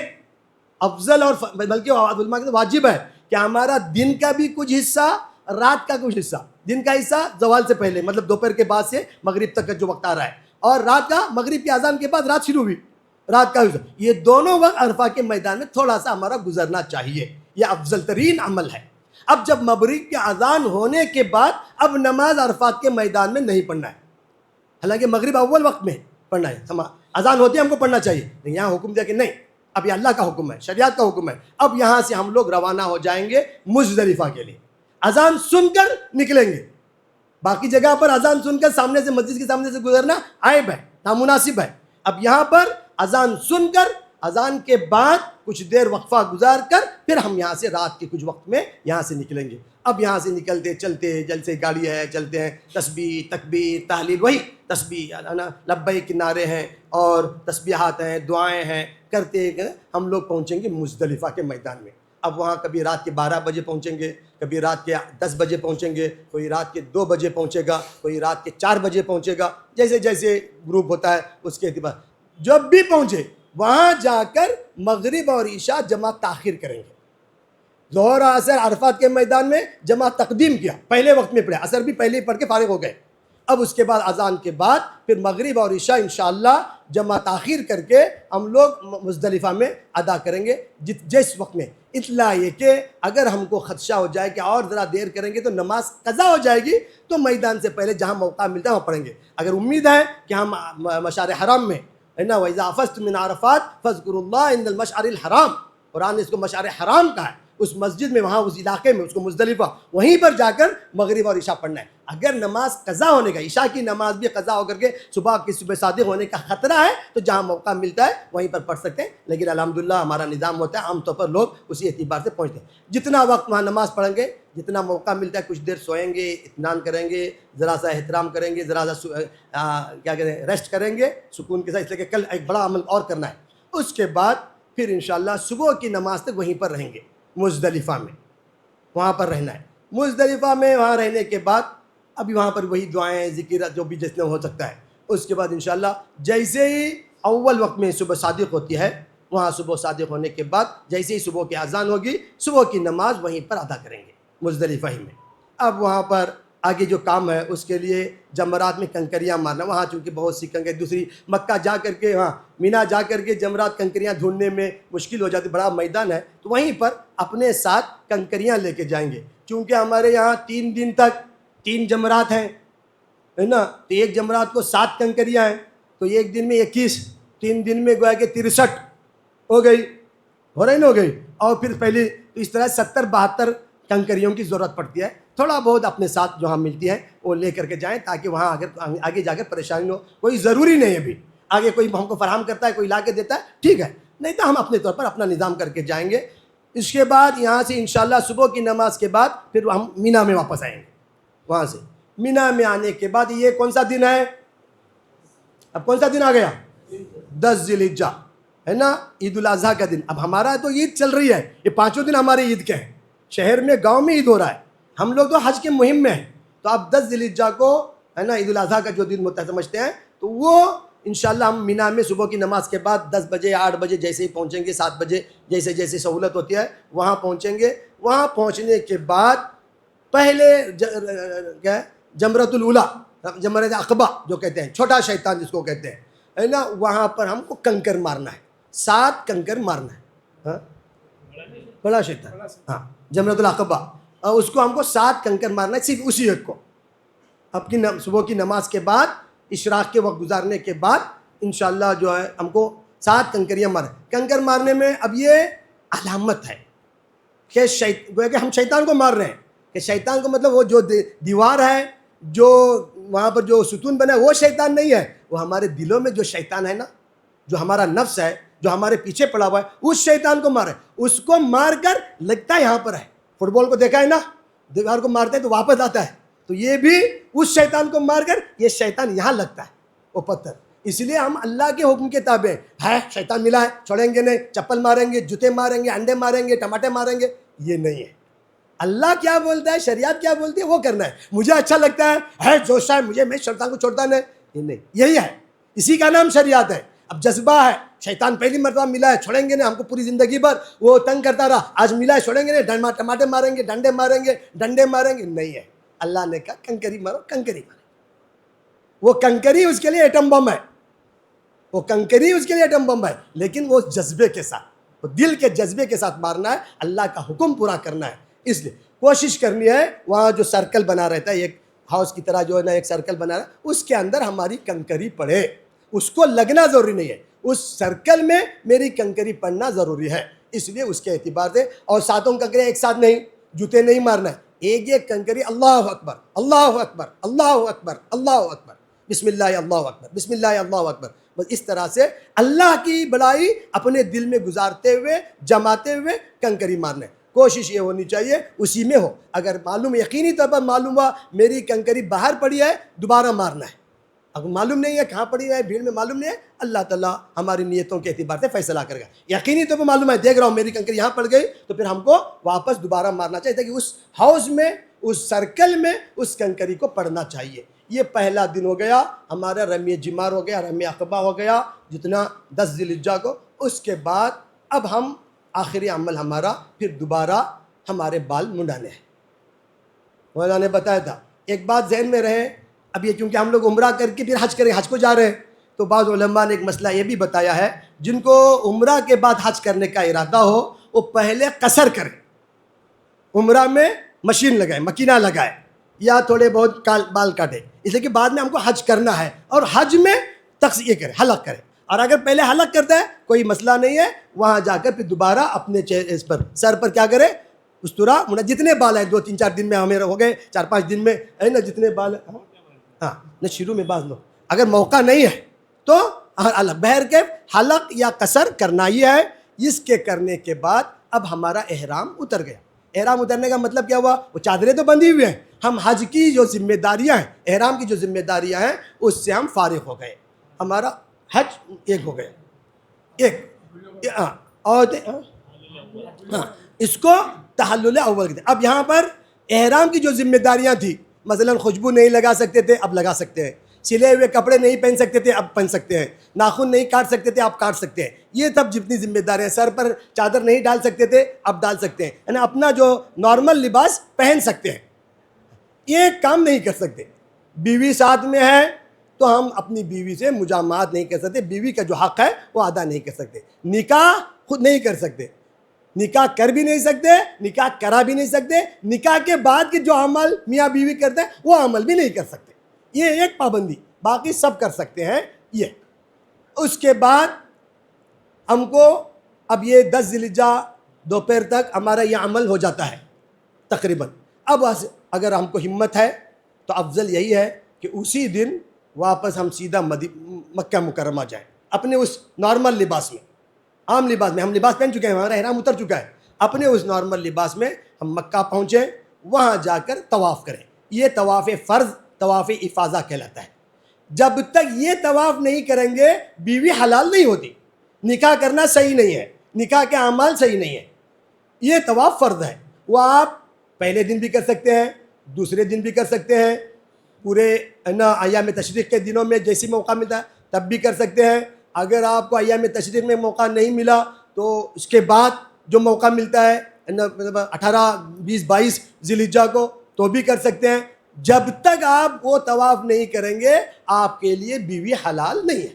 [SPEAKER 2] افضل اور بلکہ واجب ہے کہ ہمارا دن کا بھی کچھ حصہ، رات کا کچھ حصہ، دن کا حصہ زوال سے پہلے مطلب دوپہر کے بعد سے مغرب تک کا جو وقت آ رہا ہے، اور رات کا مغرب کی اذان کے بعد رات شروع ہوئی، رات کا حصہ، یہ دونوں وقت عرفہ کے میدان میں تھوڑا سا ہمارا گزرنا چاہیے، یہ افضل ترین عمل ہے۔ اب جب مغرب کی اذان ہونے کے بعد اب نماز عرفات کے میدان میں نہیں پڑھنا ہے، حالانکہ مغرب اول وقت میں پڑھنا ہے، اذان ہوتی ہے ہم کو پڑھنا چاہیے، لیکن یہاں حکم دیا کہ نہیں، اب یہ اللہ کا حکم ہے، شریعت کا حکم ہے۔ اب یہاں سے ہم لوگ روانہ ہو جائیں گے مزدلفہ کے لیے، اذان سن کر نکلیں گے، باقی جگہ پر اذان سن کر سامنے سے مسجد کے سامنے سے گزرنا عیب ہے، نامناسب ہے۔ اب یہاں پر اذان سن کر اذان کے بعد کچھ دیر وقفہ گزار کر پھر ہم یہاں سے رات کے کچھ وقت میں یہاں سے نکلیں گے۔ اب یہاں سے نکلتے چلتے جلسے گاڑی ہے، چلتے ہیں، تسبیح تکبیر تحلیل، وہی تسبیح لبیک کے نعرے ہیں اور تسبیحات ہیں، دعائیں ہیں، کرتے ہم لوگ پہنچیں گے مزدلفہ کے میدان میں۔ اب وہاں کبھی رات کے 12 بجے پہنچیں گے، کبھی رات کے 10 بجے پہنچیں گے، کوئی رات کے 2 بجے پہنچے گا، کوئی رات کے 4 بجے پہنچے گا، جیسے جیسے گروپ ہوتا ہے اس کے اعتبار۔ جب بھی پہنچے وہاں جا کر مغرب اور عشاء جماعت تاخیر کریں گے، ظہر اور عصر عرفات کے میدان میں جماعت تقدیم کیا، پہلے وقت میں پڑھے، عصر بھی پہلے ہی پڑھ کے فارغ ہو گئے۔ اب اس کے بعد اذان کے بعد پھر مغرب اور عشاء انشاءاللہ جمع تاخیر کر کے ہم لوگ مزدلفہ میں ادا کریں گے جس وقت میں۔ اطلاع یہ کہ اگر ہم کو خدشہ ہو جائے کہ اور ذرا دیر کریں گے تو نماز قضا ہو جائے گی، تو میدان سے پہلے جہاں موقع ملتا ہے وہاں پڑھیں گے۔ اگر امید ہے کہ ہم مشعر حرام میں ہے نا، وَإِذَا أَفَضْتُم مِّنْ عَرَفَاتٍ فاذكروا اللَّهَ عِندَ المشعر الحرام، قرآن نے اس کو مشعر حرام کہا ہے، اس مسجد میں، وہاں اس علاقے میں، اس کو مزدلفہ، وہیں پر جا کر مغرب اور عشاء پڑھنا ہے۔ اگر نماز قضا ہونے کا، عشاء کی نماز بھی قضا ہو کر کے صبح صادق ہونے کا خطرہ ہے تو جہاں موقع ملتا ہے وہیں پر پڑھ سکتے ہیں، لیکن الحمدللہ ہمارا نظام ہوتا ہے عام طور پر لوگ اسی اعتبار سے پہنچتے ہیں۔ جتنا وقت وہاں نماز پڑھیں گے، جتنا موقع ملتا ہے، کچھ دیر سوئیں گے، اطمینان کریں گے، ذرا سا احترام کریں گے، ذرا سا کیا کہتے ہیں ریسٹ کریں گے سکون کے ساتھ، اس لیے کہ کل ایک بڑا عمل اور کرنا ہے۔ اس کے بعد پھر انشاءاللہ صبح کی نماز تک وہیں پر رہیں گے مزدلفہ میں، وہاں پر رہنا ہے۔ مزدلفہ میں وہاں رہنے کے بعد ابھی وہاں پر وہی دعائیں ذکر جو بھی جتنا ہو سکتا ہے۔ اس کے بعد انشاءاللہ جیسے ہی اول وقت میں صبح صادق ہوتی ہے، وہاں صبح صادق ہونے کے بعد جیسے ہی صبح کی اذان ہوگی، صبح کی نماز وہیں پر ادا کریں گے مزدلفہ ہی میں۔ اب وہاں پر آگے جو کام ہے اس کے لیے جمرات میں کنکریاں مارنا، وہاں چونکہ بہت سی کنکریاں، دوسری مکہ جا کر کے، وہاں مینا جا کر کے جمرات کنکریاں ڈھونڈنے میں مشکل ہو جاتی، بڑا میدان ہے، تو وہیں پر اپنے ساتھ کنکریاں لے کے جائیں گے، چونکہ ہمارے یہاں 3 دن تک 3 جمرات ہیں، ہے نا، تو ایک جمرات کو 7 کنکریاں ہیں، تو ایک دن میں 21، 3 دن میں گویا کہ 63 ہو گئی، ہو رہی نا، ہو گئی، اور پھر پہلے تو اس طرح 70-72 کنکریوں کی ضرورت پڑتی ہے۔ تھوڑا بہت اپنے ساتھ جو ہم ملتی ہیں وہ لے کر کے جائیں، تاکہ وہاں اگر آگے جا کر پریشانی ہو، کوئی ضروری نہیں ہے ابھی آگے کوئی ہم کو فراہم کرتا ہے، کوئی لا کے دیتا ہے، ٹھیک ہے، نہیں تو ہم اپنے طور پر اپنا نظام کر کے جائیں گے۔ اس کے بعد یہاں سے انشاءاللہ صبح کی نماز کے بعد پھر ہم مینا میں واپس آئیں گے۔ وہاں سے مینا میں آنے کے بعد یہ کون سا دن ہے، اب کون سا دن آ گیا، 10 ذی الحجہ ہے نا، عید الاضحیٰ کا دن۔ اب ہمارا تو عید چل رہی ہے، یہ 5 دن ہمارے عید کے ہیں، شہر میں گاؤں میں عید ہو رہا ہے، ہم لوگ تو حج کے مہم میں ہیں، تو اب 10 ذی الحجہ کو ہے نا عید الاضحیٰ کا جو دن سمجھتے ہیں، تو وہ انشاءاللہ ہم مینا میں صبح کی نماز کے بعد 10 بجے 8 بجے جیسے ہی پہنچیں گے، 7 بجے جیسے جیسے سہولت ہوتی ہے وہاں پہنچیں گے۔ وہاں پہنچنے کے بعد پہلے کیا ہے، جمرۃ الاولیٰ، جمرۃ عقبہ جو کہتے ہیں، چھوٹا شیطان جس کو کہتے ہیں، ہے نا, وہاں پر ہم کو کنکر مارنا ہے, 7 کنکر مارنا ہے. ہاں بڑا شیطان, ہاں جمرۃ العقبہ, اس کو ہم کو 7 کنکر مارنا ہے, صرف اسی ایک کو. اپنی صبح کی نماز کے بعد, اشراق کے وقت گزارنے کے بعد انشاءاللہ جو ہے ہم کو 7 کنکریاں ماریں. کنکر مارنے میں اب یہ علامت ہے کہ کہ ہم شیطان کو مار رہے ہیں, کہ شیطان کو مطلب وہ جو دیوار ہے, جو وہاں پر جو ستون بنا ہے, وہ شیطان نہیں ہے, وہ ہمارے دلوں میں جو شیطان ہے نا, جو ہمارا نفس ہے, جو ہمارے پیچھے پڑا ہوا ہے, اس شیطان کو مارے. اس کو مار کر لگتا ہے یہاں پر ہے. فٹ بال کو دیکھا ہے نا, دیوار کو مارتے ہیں تو واپس آتا ہے, تو یہ بھی اس شیطان کو مار کر یہ شیطان یہاں لگتا ہے وہ پتھر. اس لیے ہم اللہ کے حکم کے تابع ہے. شیطان ملا ہے, چھوڑیں گے نہیں, چپل ماریں گے, جوتے ماریں گے, انڈے ماریں گے, ٹماٹے ماریں گے, یہ نہیں ہے. اللہ کیا بولتا ہے, شریعت کیا بولتی ہے, وہ کرنا ہے. مجھے اچھا لگتا ہے جوشا ہے مجھے, میں شیطان کو چھوڑتا نہیں, یہ نہیں, یہی ہے, اسی کا نام شریعت ہے. اب جذبہ ہے, شیطان پہلی مرتبہ ملا ہے, چھوڑیں گے نہیں, ہم کو پوری زندگی بھر وہ تنگ کرتا رہا, آج ملا ہے چھوڑیں گے نہیں, ٹماٹے ماریں گے, ڈنڈے ماریں گے, ڈنڈے ماریں گے, نہیں ہے. اللہ نے کہا کنکری مارو, کنکری مارو. وہ کنکری اس کے لیے ایٹم بم ہے, وہ کنکری اس کے لیے ایٹم بم ہے, لیکن وہ جذبے کے ساتھ, وہ دل کے جذبے کے ساتھ مارنا ہے, اللہ کا حکم پورا کرنا ہے. اس لیے کوشش کرنی ہے, وہاں جو سرکل بنا رہتا ہے, ایک ہاؤس کی طرح جو ہے نا ایک سرکل بنا رہا ہے, اس کے اندر ہماری کنکری پڑے. اس کو لگنا ضروری نہیں ہے, اس سرکل میں میری کنکری پڑنا ضروری ہے. اس لیے اس کے اعتبار سے, اور 7 کنکریاں ایک ساتھ نہیں, جوتے نہیں مارنا ہے, ایک ایک کنکری اللہ اکبر, اللہ اکبر, اللہ اکبر, اللہ اکبر, بسم اللہ اللہ اکبر, بسم اللہ اللہ اکبر. بس اس طرح سے اللہ کی بڑائی اپنے دل میں گزارتے ہوئے, جماتے ہوئے کنکری مارنا ہے. کوشش یہ ہونی چاہیے اسی میں ہو. اگر معلوم, یقینی طور پر معلوم ہوا میری کنکری باہر پڑی ہے, دوبارہ مارنا ہے. اگر معلوم نہیں ہے کہاں پڑی ہے, بھیڑ میں معلوم نہیں ہے, اللہ تعالیٰ ہماری نیتوں کے اعتبار سے فیصلہ کرے گا. یقینی طور پر معلوم ہے, دیکھ رہا ہوں میری کنکری یہاں پڑ گئی, تو پھر ہم کو واپس دوبارہ مارنا چاہیے, تاکہ اس ہاؤس میں, اس سرکل میں اس کنکری کو پڑنا چاہیے. یہ پہلا دن ہو گیا ہمارا, رمی جمار ہو گیا, رمی عقبہ ہو گیا, جتنا 10 ذی الحجہ کو. اس کے بعد اب ہم آخری عمل ہمارا پھر دوبارہ ہمارے بال منڈانے ہیں. مولانا نے بتایا تھا, ایک بات ذہن میں رہے, اب یہ کیونکہ ہم لوگ عمرہ کر کے پھر حج کریں, حج کو جا رہے ہیں, تو بعض علماء نے ایک مسئلہ یہ بھی بتایا ہے, جن کو عمرہ کے بعد حج کرنے کا ارادہ ہو وہ پہلے قصر کریں, عمرہ میں مشین لگائے, مکینہ لگائے, یا تھوڑے بہت بال کاٹے, اس لیے کہ بعد میں ہم کو حج کرنا ہے, اور حج میں یہ کرے, حلق کرے. اور اگر پہلے حلق کرتا ہے کوئی مسئلہ نہیں ہے, وہاں جا کر پھر دوبارہ اپنے اس پر, سر پر کیا کرے, اس طرح جتنے بال ہیں, 2-3-4 دن میں ہمیں ہو گئے, 4-5 دن میں ہے نا, جتنے بال ہیں, ہاں نہ شروع میں باز لو, اگر موقع نہیں ہے تو بہر کے حلق یا قصر کرنا ہی ہے. اس کے کرنے کے بعد اب ہمارا احرام اتر گیا. احرام اترنے کا مطلب کیا ہوا, وہ چادریں تو بندھی ہوئی ہیں, ہم حج کی جو ذمہ داریاں ہیں, احرام کی جو ذمہ داریاں ہیں, اس سے ہم فارغ ہو گئے, ہمارا حج ایک ہو گیا. ایک اور ہاں, اس کو تحلل اول کہتے ہیں. اب یہاں پر احرام کی جو ذمہ داریاں تھیں, مثلا خوشبو نہیں لگا سکتے تھے, اب لگا سکتے ہیں, سلے ہوئے کپڑے نہیں پہن سکتے تھے, اب پہن سکتے ہیں, ناخن نہیں کاٹ سکتے تھے, اب کاٹ سکتے ہیں. یہ سب جتنی ذمہ داریاں, سر پر چادر نہیں ڈال سکتے تھے, اب ڈال سکتے ہیں, یعنی اپنا جو نارمل لباس پہن سکتے ہیں. یہ کام نہیں کر سکتے. بیوی ساتھ میں ہے تو ہم اپنی بیوی سے مجامعات نہیں کر سکتے, بیوی کا جو حق ہے وہ ادا نہیں کر سکتے. نکاح خود نہیں کر سکتے, نکاح کر بھی نہیں سکتے, نکاح کرا بھی نہیں سکتے, نکاح کے بعد کے جو عمل میاں بیوی کرتے ہیں وہ عمل بھی نہیں کر سکتے. یہ ایک پابندی, باقی سب کر سکتے ہیں. یہ اس کے بعد ہم کو اب یہ 10 ذی الحجہ دوپہر تک ہمارا یہ عمل ہو جاتا ہے تقریباً. اب اگر ہم کو ہمت ہے تو افضل یہی ہے کہ اسی دن واپس ہم سیدھا مکہ مکرمہ جائیں, اپنے اس نارمل لباس میں, عام لباس میں. ہم لباس پہن چکے ہیں, ہمارا احرام اتر چکا ہے, اپنے اس نارمل لباس میں ہم مکہ پہنچیں, وہاں جا کر طواف کریں. یہ طواف فرض, طواف افاضہ کہلاتا ہے. جب تک یہ طواف نہیں کریں گے بیوی حلال نہیں ہوتی, نکاح کرنا صحیح نہیں ہے, نکاح کے اعمال صحیح نہیں ہے. یہ طواف فرض ہے, وہ آپ پہلے دن بھی کر سکتے ہیں, دوسرے دن بھی کر سکتے ہیں, پورے نا ایام تشریق کے دنوں میں جیسی موقع ملتا ہے تب بھی کر سکتے ہیں. اگر آپ کو ایام تشریق میں موقع نہیں ملا تو اس کے بعد جو موقع ملتا ہے 18, 20, 22 ذی الحجہ کو تو بھی کر سکتے ہیں. جب تک آپ وہ طواف نہیں کریں گے آپ کے لیے بیوی حلال نہیں ہے.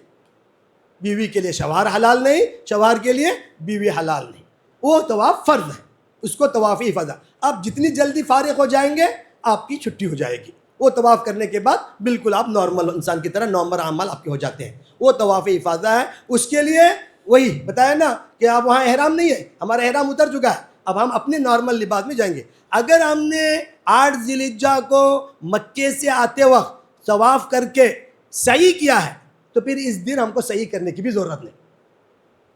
[SPEAKER 2] بیوی کے لیے شوہر حلال نہیں، شوہر کے لیے بیوی حلال نہیں. وہ طواف فرض ہے، اس کو طواف افاضہ. آپ جتنی جلدی فارغ ہو جائیں گے آپ کی چھٹی ہو جائے گی. وہ طواف کرنے کے بعد بالکل آپ نارمل انسان کی طرح نارمل اعمال آپ کے ہو جاتے ہیں. وہ طواف افاضہ ہے. اس کے لیے وہی بتایا نا کہ آپ وہاں احرام نہیں ہے، ہمارا احرام اتر چکا ہے، اب ہم اپنے نارمل لباس میں جائیں گے. اگر ہم نے 8 ذی الحجہ کو مکے سے آتے وقت طواف کر کے صحیح کیا ہے تو پھر اس دن ہم کو صحیح کرنے کی بھی ضرورت نہیں،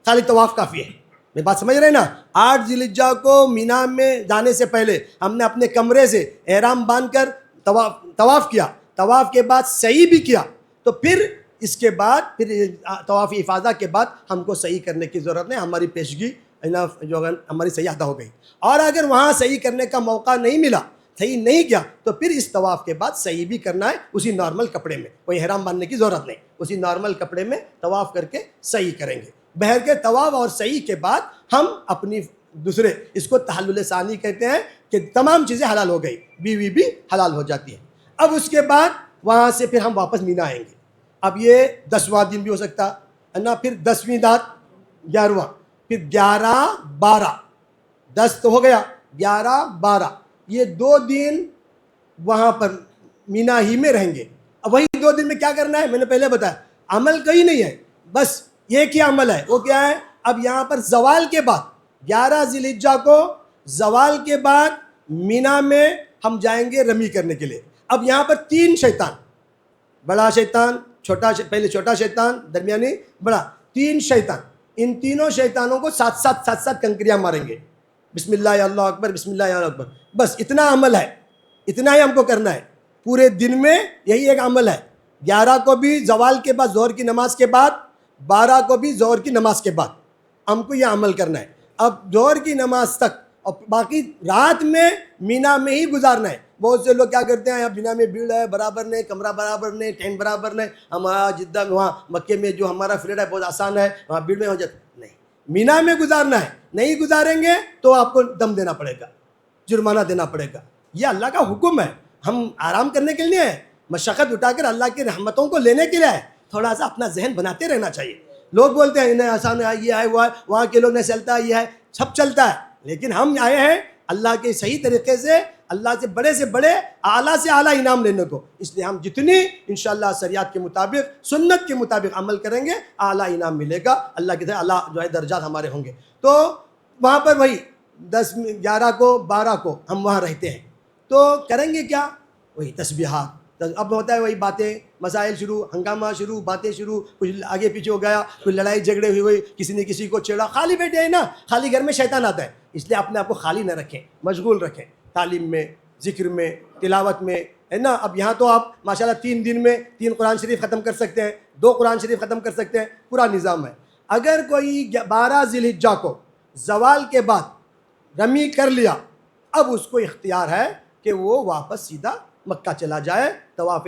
[SPEAKER 2] خالی طواف کافی ہے. میں بات سمجھ رہے ہیں نا؟ 8 ذی الحجہ کو مینا میں جانے سے پہلے ہم نے اپنے کمرے سے احرام باندھ کر طواف کیا، طواف کے بعد صحیح بھی کیا، تو پھر اس کے بعد پھر طواف افاضہ کے بعد ہم کو صحیح کرنے کی ضرورت نہیں، ہماری پیشگی جو ہماری صحیح ادا ہو گئی. اور اگر وہاں صحیح کرنے کا موقع نہیں ملا، صحیح نہیں کیا، تو پھر اس طواف کے بعد صحیح بھی کرنا ہے اسی نارمل کپڑے میں، کوئی احرام باندھنے کی ضرورت نہیں، اسی نارمل کپڑے میں طواف کر کے صحیح کریں گے. بہر کے طواف اور صحیح کے بعد ہم اپنی دوسرے، اس کو تحلل ثانی کہتے ہیں کہ تمام چیزیں حلال ہو گئی، بیوی بھی حلال ہو جاتی ہے. اب اس کے بعد وہاں سے پھر ہم واپس مینا آئیں گے. اب یہ 10واں دن بھی ہو سکتا ہے نا، پھر 10ویں رات 11واں، پھر 11 12، 10 تو ہو گیا، 11 12، یہ 2 دن وہاں پر مینا ہی میں رہیں گے. اب وہی 2 دن میں کیا کرنا ہے؟ میں نے پہلے بتایا عمل کہیں نہیں ہے، بس ایک ہی عمل ہے. وہ کیا ہے؟ اب یہاں پر زوال کے بعد 11 ذی الحجہ کو زوال کے بعد مینا میں ہم جائیں گے رمی کرنے کے لیے. اب یہاں پر 3 شیطان، بڑا شیطان، پہلے چھوٹا شیطان، درمیانی، بڑا، 3 شیطان، ان تینوں شیطانوں کو ساتھ ساتھ کنکریاں ماریں گے. بسم اللہ یا اللہ اکبر، بسم اللہ یا اللہ اکبر. بس اتنا عمل ہے، اتنا ہی ہم کو کرنا ہے پورے دن میں. یہی ایک عمل ہے. 11 کو بھی زوال کے بعد ظہر کی نماز کے بعد، 12 کو بھی ظہر کی نماز کے بعد ہم کو یہ عمل کرنا ہے. اب ظہر کی نماز تک اور باقی رات میں مینا میں ہی گزارنا ہے. بہت سے لوگ کیا کرتے ہیں، اب مینا میں بھیڑ ہے، برابر نہیں، کمرہ برابر نہیں، ٹینٹ برابر نہیں، ہمارا جدہ میں، وہاں مکے میں جو ہمارا فلیٹ ہے بہت آسان ہے، وہاں بھیڑ میں ہو جاتا. نہیں، مینا میں گزارنا ہے. نہیں گزاریں گے تو آپ کو دم دینا پڑے گا، جرمانہ دینا پڑے گا. یہ اللہ کا حکم ہے. ہم آرام کرنے کے لیے ہے، مشقت اٹھا کر اللہ کی رحمتوں کو لینے کے لیے ہے. تھوڑا سا اپنا ذہن بناتے رہنا چاہیے. لوگ بولتے ہیں انہیں آسان ہے، یہ ہے، وہ ہے، وہاں کے لوگ نہیں چلتا، یہ ہے، سب چلتا ہے. لیکن ہم آئے ہیں اللہ کے صحیح طریقے سے، اللہ سے بڑے اعلیٰ سے اعلیٰ انعام لینے کو. اس لیے ہم جتنی انشاءاللہ شریعت کے مطابق، سنت کے مطابق عمل کریں گے، اعلیٰ انعام ملے گا. اللہ کی طرف اعلیٰ جو ہے درجات ہمارے ہوں گے. تو وہاں پر وہی 10 11 کو 12 کو ہم وہاں رہتے ہیں. تو کریں گے کیا؟ وہی تسبیحات. اب ہوتا ہے وہی باتیں، مسائل شروع، ہنگامہ شروع، باتیں شروع، کچھ آگے پیچھے ہو گیا، کوئی لڑائی جھگڑے ہوئی، کسی نے کسی کو چھیڑا. خالی بیٹھے ہیں نا، خالی گھر میں شیطان آتا ہے. اس لیے اپنے آپ کو خالی نہ رکھیں، مشغول رکھیں تعلیم میں، ذکر میں، تلاوت میں، ہے نا. اب یہاں تو آپ ماشاءاللہ 3 دن میں 3 قرآن شریف ختم کر سکتے ہیں، 2 قرآن شریف ختم کر سکتے ہیں، پورا نظام ہے. اگر کوئی 12 ذی الحجہ کو زوال کے بعد رمی کر لیا، اب اس کو اختیار ہے کہ وہ واپس سیدھا مکہ چلا جائے، طواف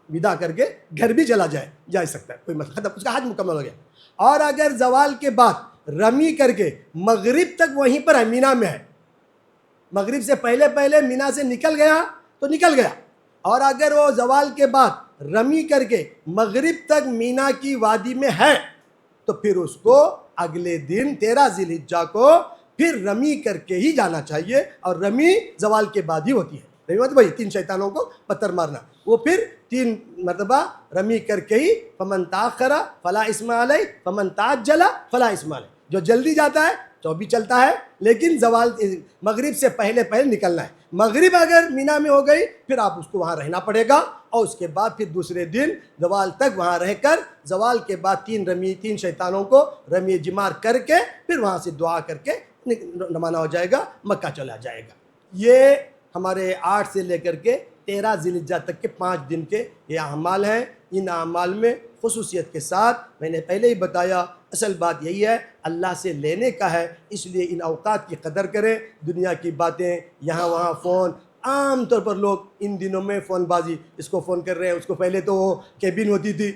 [SPEAKER 2] ودا کر کے گھر بھی چلا جائے، جا سکتا ہے، کوئی مسئلہ ختم، اس کا حج مکمل ہو گیا. اور اگر زوال کے بعد رمی کر کے مغرب تک وہیں پر ہے، مینا میں ہے، مغرب سے پہلے مینا سے نکل گیا تو نکل گیا. اور اگر وہ زوال کے بعد رمی کر کے مغرب تک مینا کی وادی میں ہے تو پھر اس کو اگلے دن 13 ذی الحجہ کو پھر رمی کر کے ہی جانا چاہیے. اور رمی زوال کے بعد ہی ہوتی ہے. بھائی 3 شیطانوں کو پتھر مارنا، وہ پھر 3 مرتبہ رمی کر کے ہی، فمن تاخر فلا اسم علیہ فمن تعجل فلا اسم علیہ. جو جلدی جاتا ہے تو بھی چلتا ہے، لیکن زوال مغرب سے پہلے نکلنا ہے. مغرب اگر مینا میں ہو گئی پھر آپ اس کو وہاں رہنا پڑے گا، اور اس کے بعد پھر دوسرے دن زوال تک وہاں رہ کر، زوال کے بعد 3 شیطانوں کو رمی جمار کر کے پھر وہاں سے دعا کر کے روانہ ہو جائے گا، مکہ چلا جائے گا. یہ ہمارے 8 سے لے کر کے 13 ذی الحجہ تک کے 5 دن کے یہ اعمال ہیں. ان اعمال میں خصوصیت کے ساتھ میں نے پہلے ہی بتایا، اصل بات یہی ہے، اللہ سے لینے کا ہے. اس لیے ان اوقات کی قدر کریں. دنیا کی باتیں، یہاں وہاں فون، عام طور پر لوگ ان دنوں میں فون بازی، اس کو فون کر رہے ہیں، اس کو. پہلے تو وہ کیبن ہوتی تھی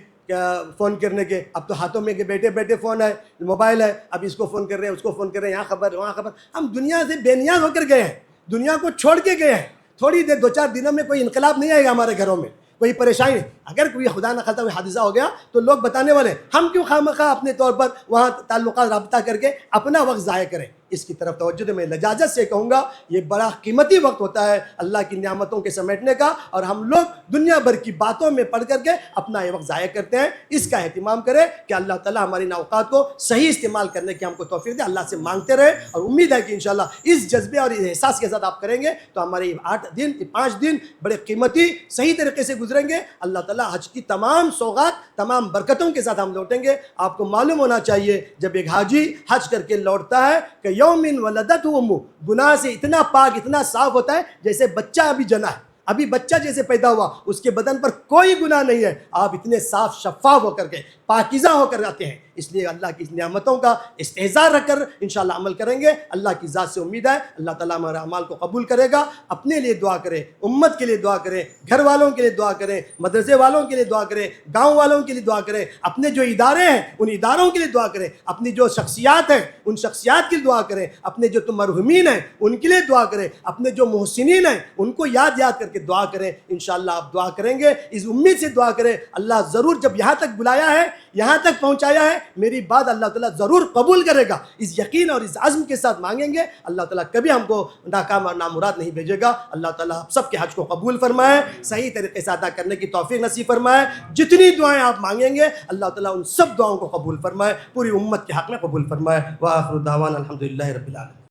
[SPEAKER 2] فون کرنے کے، اب تو ہاتھوں میں بیٹھے فون ہے، موبائل ہے، اب اس کو فون کر رہے ہیں، اس کو فون کر رہے ہیں، یہاں خبر وہاں خبر. ہم دنیا سے بے نیاز ہو کر گئے ہیں، دنیا کو چھوڑ کے گئے ہیں. تھوڑی دیر 2-4 دنوں میں کوئی انقلاب نہیں آئے گا ہمارے گھروں میں، کوئی پریشانی نہیں. اگر کوئی خدا نہ خواستہ کوئی حادثہ ہو گیا تو لوگ بتانے والے ہیں, ہم کیوں خواہ اپنے طور پر وہاں تعلقات رابطہ کر کے اپنا وقت ضائع کریں. اس کی طرف توجہ دے. میں لجاجت سے کہوں گا یہ بڑا قیمتی وقت ہوتا ہے اللہ کی نعمتوں کے سمیٹنے کا, اور ہم لوگ دنیا بھر کی باتوں میں پڑھ کر کے اپنا یہ وقت ضائع کرتے ہیں. اس کا اہتمام کریں کہ اللہ تعالیٰ ہماری ان اوقات کو صحیح استعمال کرنے کی ہم کو توفیق دے. اللہ سے مانگتے رہے, اور امید ہے کہ انشاءاللہ اس جذبے اور اس احساس کے ساتھ آپ کریں گے تو ہمارے 5 دن بڑے قیمتی صحیح طریقے سے گزریں گے. اللہ تعالیٰ حج کی تمام سوغات تمام برکتوں کے ساتھ ہم لوٹیں گے. آپ کو معلوم ہونا چاہیے جب ایک حاجی حج کر کے لوٹتا ہے کہ یومن ولدت امہ, گناہ سے اتنا پاک اتنا صاف ہوتا ہے جیسے بچہ ابھی جنا ہے, ابھی بچہ جیسے پیدا ہوا, اس کے بدن پر کوئی گناہ نہیں ہے. آپ اتنے صاف شفاف ہو کر کے پاکیزہ ہو کر آتے ہیں. اس لیے اللہ کی نعمتوں کا استحضار رکھ کر انشاءاللہ عمل کریں گے. اللہ کی ذات سے امید ہے اللہ تعالیٰ ہمارے اعمال کو قبول کرے گا. اپنے لیے دعا کریں, امت کے لیے دعا کریں, گھر والوں کے لیے دعا کریں, مدرسے والوں کے لیے دعا کریں, گاؤں والوں کے لیے دعا کریں, اپنے جو ادارے ہیں ان اداروں کے لیے دعا کریں, اپنی جو شخصیات ہیں ان شخصیات کے لیے دعا کریں, اپنے جو مرحومین ہیں ان کے لیے دعا کریں, اپنے جو محسنین ہیں ان کو یاد کر کے دعا کریں. انشاءاللہ آپ دعا کریں گے, اس امید سے دعا کریں. اللہ ضرور جب یہاں تک بلایا ہے, یہاں تک پہنچایا ہے, میری بات اللہ تعالیٰ ضرور قبول کرے گا. اس یقین اور اس عزم کے ساتھ مانگیں گے, اللہ تعالیٰ کبھی ہم کو ناکام اور نامراد نہیں بھیجے گا. اللہ تعالیٰ آپ سب کے حج کو قبول فرمائے, صحیح طریقے سے ادا کرنے کی توفیق نصیب فرمائے. جتنی دعائیں آپ مانگیں گے اللہ تعالیٰ ان سب دعاؤں کو قبول فرمائے, پوری امت کے حق میں قبول فرمائے. وآخر دعوانا الحمدللہ رب العالمین.